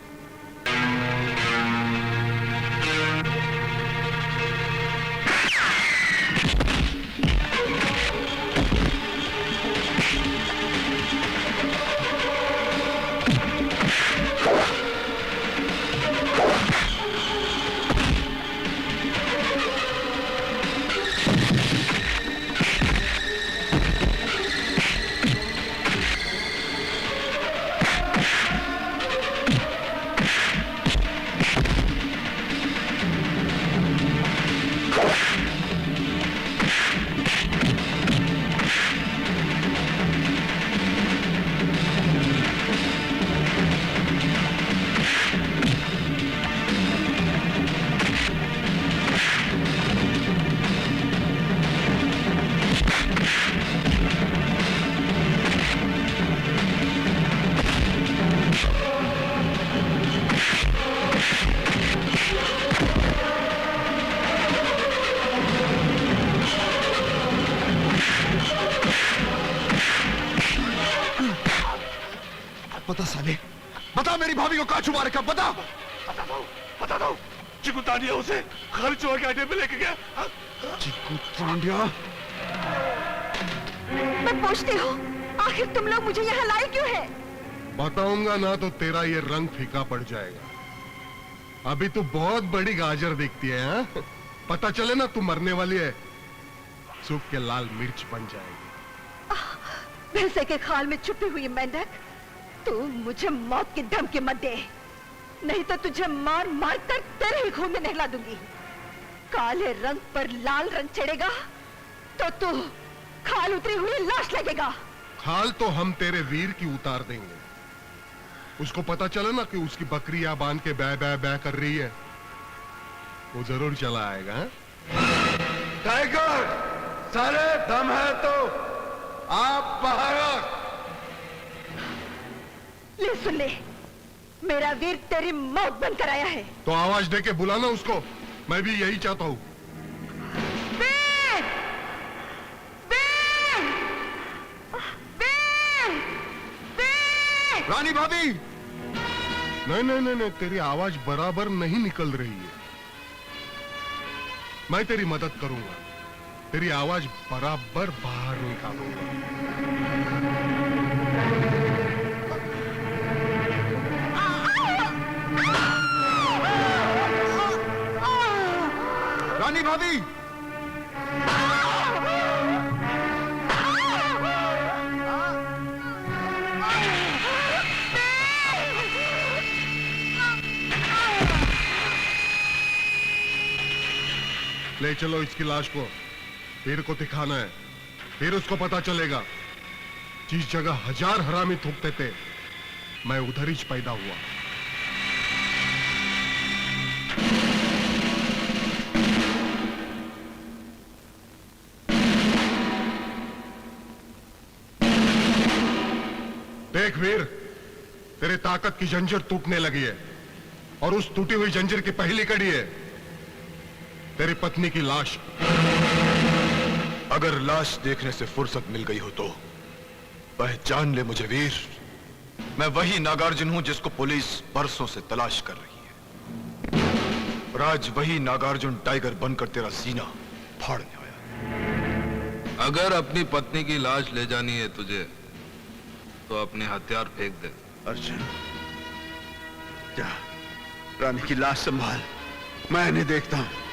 बता साले, बता मेरी भाभी को कहां छुपा रखा, बता। बता दो। चिकू तांडिया उसे खालिद चूहे के अड्डे पे लेके गया। चिकू तांडिया? मैं पूछती हूँ, आखिर तुम लोग मुझे यहाँ लाए क्यों है? बताऊंगा ना तो तेरा ये रंग फीका पड़ जाएगा। अभी तू बहुत बड़ी गाजर दिखती है, हाँ? पता चले ना तू मरने वाली है, सूख के लाल मिर्च बन जाएगी। भैंसे के खाल में छुपी हुई मेंढक, तू मुझे मौत की धमकी मत दे, नहीं तो तुझे मार मार कर तेरे ही खून में नहला दूंगी। काले रंग पर लाल रंग चढ़ेगा तो तू खाल उतरी हुई लाश लगेगा। खाल तो हम तेरे वीर की उतार देंगे। उसको पता चला ना कि उसकी बकरी यहाँ बांध के बै बै बै कर रही है, वो जरूर चला आएगा। टाइगर, सारे दम है तो आप बाहर ले सुन ले, मेरा वीर तेरी मौत बंद कराया है। तो आवाज दे के बुलाना उसको, मैं भी यही चाहता हूँ। वीर! वीर! वीर! वीर! रानी भाभी, नहीं नहीं नहीं नहीं, तेरी आवाज बराबर नहीं निकल रही है। मैं तेरी मदद करूंगा, तेरी आवाज बराबर बाहर निकालूंगा। रानी भाभी, ले चलो इसकी लाश को, वीर को दिखाना है, फिर उसको पता चलेगा जिस जगह 1000 हरामी थूकते थे, मैं उधर ही पैदा हुआ। देख वीर, तेरे ताकत की जंजीर टूटने लगी है, और उस टूटी हुई जंजीर की पहली कड़ी है तेरी पत्नी की लाश। अगर लाश देखने से फुर्सत मिल गई हो तो पहचान ले मुझे वीर, मैं वही नागार्जुन हूं जिसको पुलिस बरसों से तलाश कर रही है। और आज वही नागार्जुन टाइगर बनकर तेरा सीना फाड़ने आया। अगर अपनी पत्नी की लाश ले जानी है तुझे तो अपने हथियार फेंक दे। अर्जुन, जा रानी की लाश संभाल, मैं नहीं देखता हूं।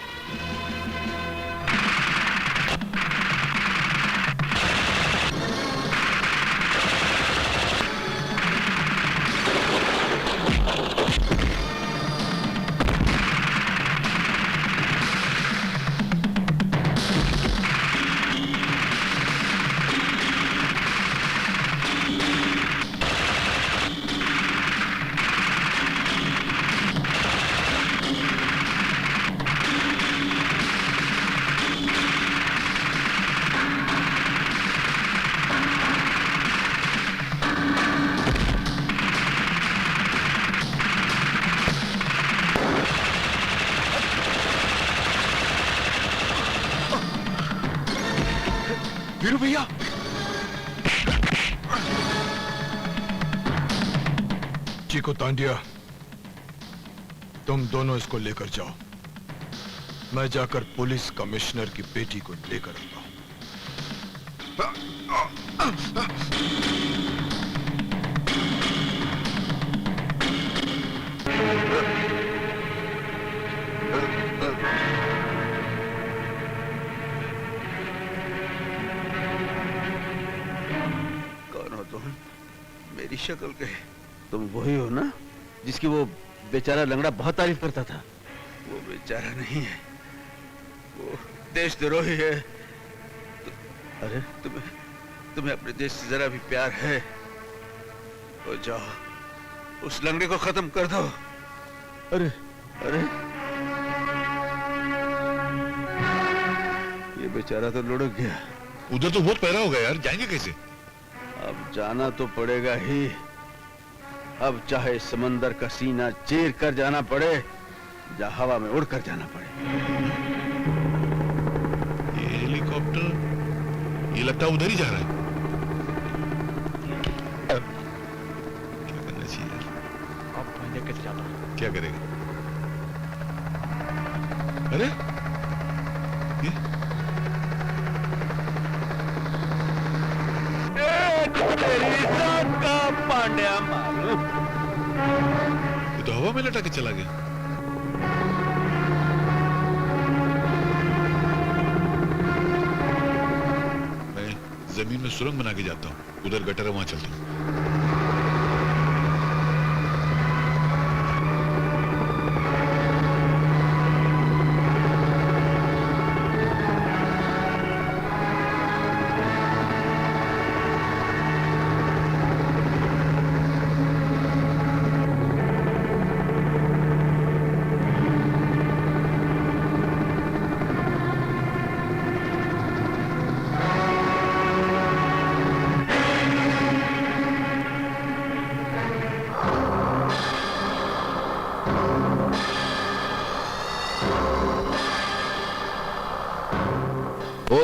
वीरू भैया, चीकू तांडिया, तुम दोनों इसको लेकर जाओ, मैं जाकर पुलिस कमिश्नर की बेटी को लेकर आता हूं। मेरी शक्ल के तुम वही हो ना जिसकी वो बेचारा लंगड़ा बहुत तारीफ करता था? वो बेचारा नहीं है, वो देशद्रोही है। अरे तुम्हें अपने देश से जरा भी प्यार है तो जाओ उस लंगड़े को खत्म कर दो। अरे अरे, ये बेचारा तो लुढ़क गया। उधर तो बहुत पैरा होगा यार, जाएंगे कैसे? अब जाना तो पड़ेगा ही, अब चाहे समंदर का सीना चीर कर जाना पड़े या हवा में उड़कर जाना पड़े। ये हेलीकॉप्टर, ये लगता है उधर ही जा रहा है। क्या करना चाहिए? अब मैं लेकर जाता हूं। क्या करेगा? अरे तेरी जान का पांड्या मालूम, ये तो हवा में लटा के चला गया। मैं जमीन में सुरंग बना के जाता हूँ, उधर गटर है, वहां चलता हूँ।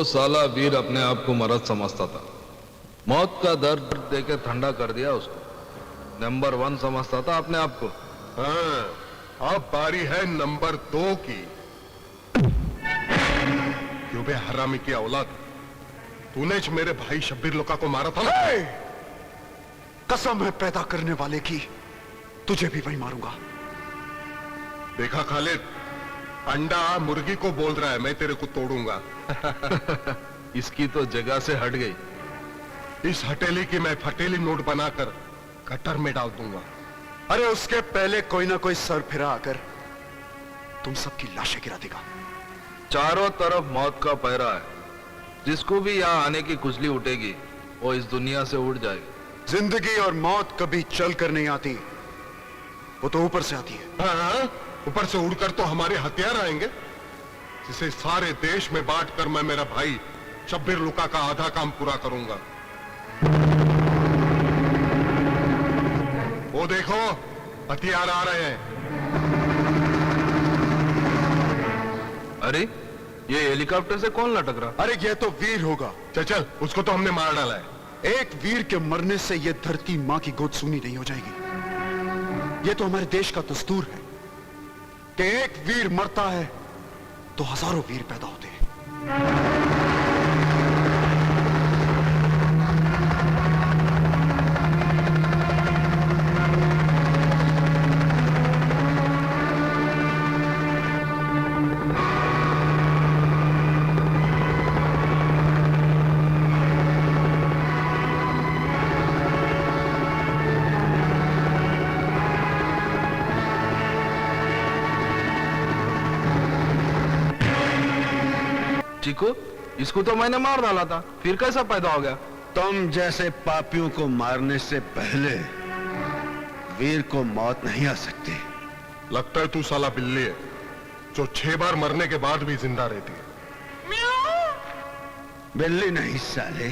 वो साला वीर अपने आप को मर्द समझता था। मौत का दर्द देके ठंडा कर दिया उसको। नंबर 1 समझता था अपने आप को। हाँ, अब बारी है नंबर 2 की। क्यों बे हरामी की औलाद, तूने ज मेरे भाई शब्बीर लोका को मारा था ना? कसम है पैदा करने वाले की, तुझे भी वही मारूंगा। देखा खालिद, अंडा मुर्गी को बोल रहा है मैं तेरे को तोड़ूंगा। इसकी तो जगह से हट गई। इस हथेली की मैं फटेली नोट बनाकर गटर में डाल दूंगा। अरे उसके पहले कोई ना कोई सर फिरा आकर तुम सबकी लाशें गिरा देगा। चारों तरफ मौत का पहरा है। जिसको भी यहाँ आने की खुजली उठेगी वो इस दुनिया से उड़ जाएगी। जिंदगी और मौत कभी चल कर नहीं आती, वो तो ऊपर से आती है। हाँ, ऊपर से उड़कर तो हमारे हथियार आएंगे, जिसे सारे देश में बांट कर मैं मेरा भाई शब्बीर लुका का आधा काम पूरा करूंगा। वो देखो हथियार आ रहे हैं। अरे ये हेलीकॉप्टर से कौन लटक रहा? अरे ये तो वीर होगा। चल उसको तो हमने मार डाला है। एक वीर के मरने से ये धरती मां की गोद सूनी नहीं हो जाएगी। ये तो हमारे देश का दस्तूर है कि एक वीर मरता है तो हजारों वीर पैदा होते हैं। चिकू, इसको तो मैंने मार डाला था, फिर कैसा पैदा हो गया? तुम जैसे पापियों को मारने से पहले वीर को मौत नहीं आ सकती। लगता है तू साला बिल्ली है जो 6 बार मरने के बाद भी जिंदा रहती है। बिल्ली नहीं साले,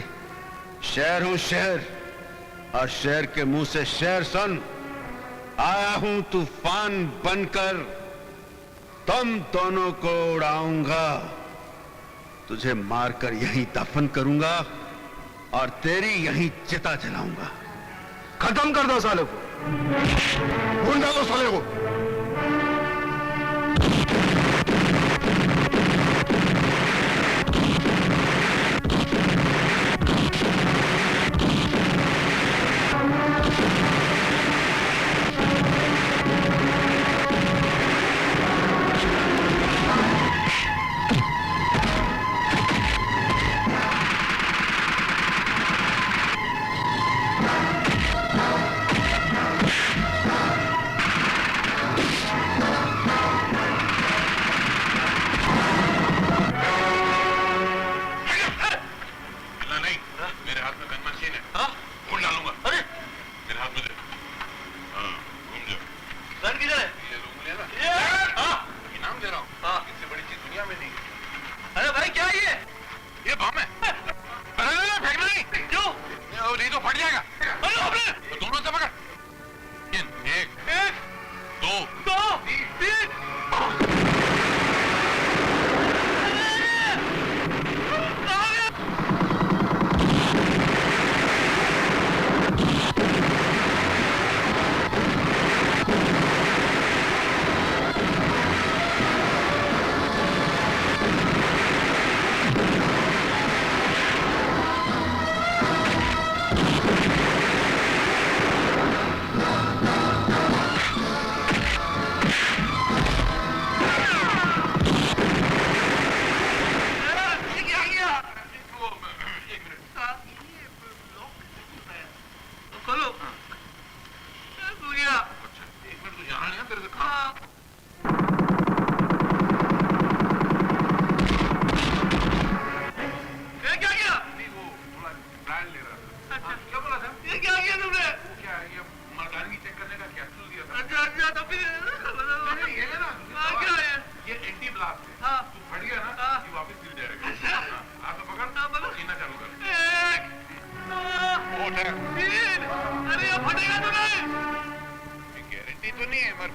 शेर हूं शेर, और शेर के मुंह से शेर सुन। आया हूं तूफान बनकर, तुम दोनों को उड़ाऊंगा, तुझे मारकर यहीं दफन करूंगा और तेरी यहीं चिता जलाऊंगा। खत्म कर दो साले को। भून डालो साले को।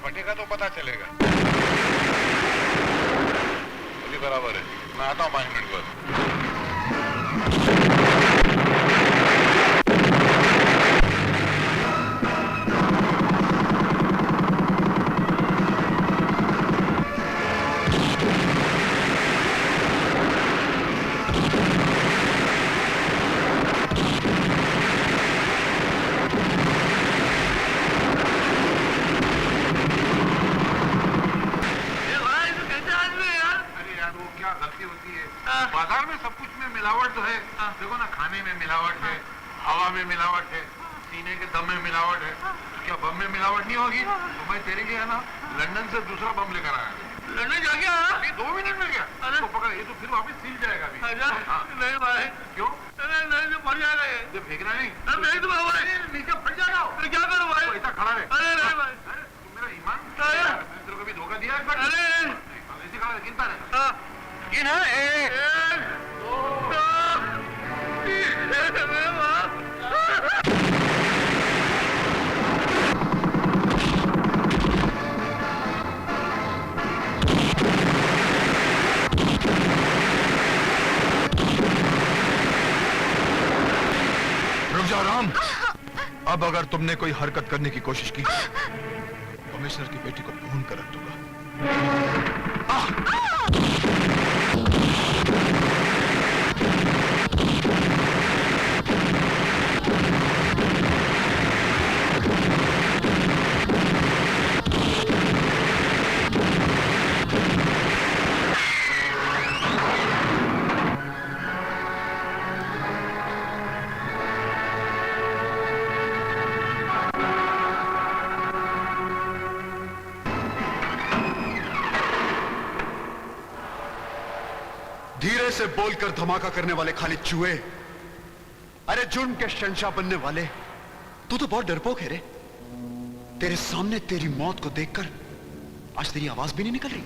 फटेगा तो पता चलेगा। अभी बराबर है, मैं आता हूँ 5 मिनट बाद। बाजार में सब कुछ में मिलावट तो है। देखो ना, खाने में मिलावट है, हवा में मिलावट है, सीने के दम में मिलावट है। क्या बम में मिलावट नहीं होगी? तो मैं तेरे लिए है ना लंदन से दूसरा बम लेकर आया। लंदन जा गया? अभी 2 मिनट में गया। तो पकड़, ये तो फिर वापस सील जाएगा अभी। नहीं भाई, क्यों? नहीं तो फट जाएगा ये। जब फेंकना नहीं? नहीं तो भाई नीचे फट जाएगा। तो क्या करूँ भाई? ऐसा खड़ा रहे। अरे नहीं भाई, तुम मेरा ईमान तेरे को भी धोखा दिया है। अरे ऐसे खड़ा गिनता रहे। गिन है 1 2 रुक जा राम। अब अगर तुमने कोई हरकत करने की कोशिश की, कमिश्नर की बेटी को भून कर रख दूंगा। धीरे से बोलकर धमाका करने वाले खाली चूहे। अरे जुर्म के शहंशाह बनने वाले, तू तो बहुत डरपोक है रे। तेरे सामने तेरी मौत को देखकर आज तेरी आवाज भी नहीं निकल रही।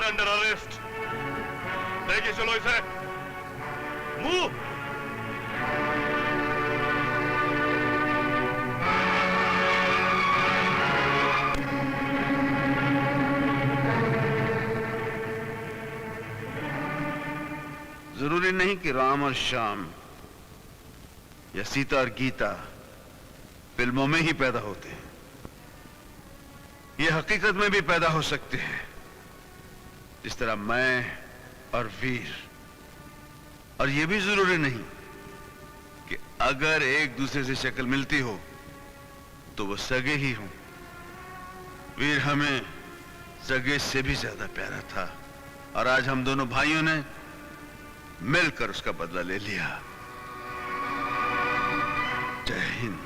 Under arrest. लेके चलो इसे। मूव। जरूरी नहीं कि राम और श्याम या सीता और गीता फिल्मों में ही पैदा होते हैं। ये हकीकत में भी पैदा हो सकते हैं, जिस तरह मैं और वीर। और यह भी जरूरी नहीं कि अगर एक दूसरे से शक्ल मिलती हो तो वो सगे ही हों। वीर हमें सगे से भी ज्यादा प्यारा था और आज हम दोनों भाइयों ने मिलकर उसका बदला ले लिया। जय हिंद।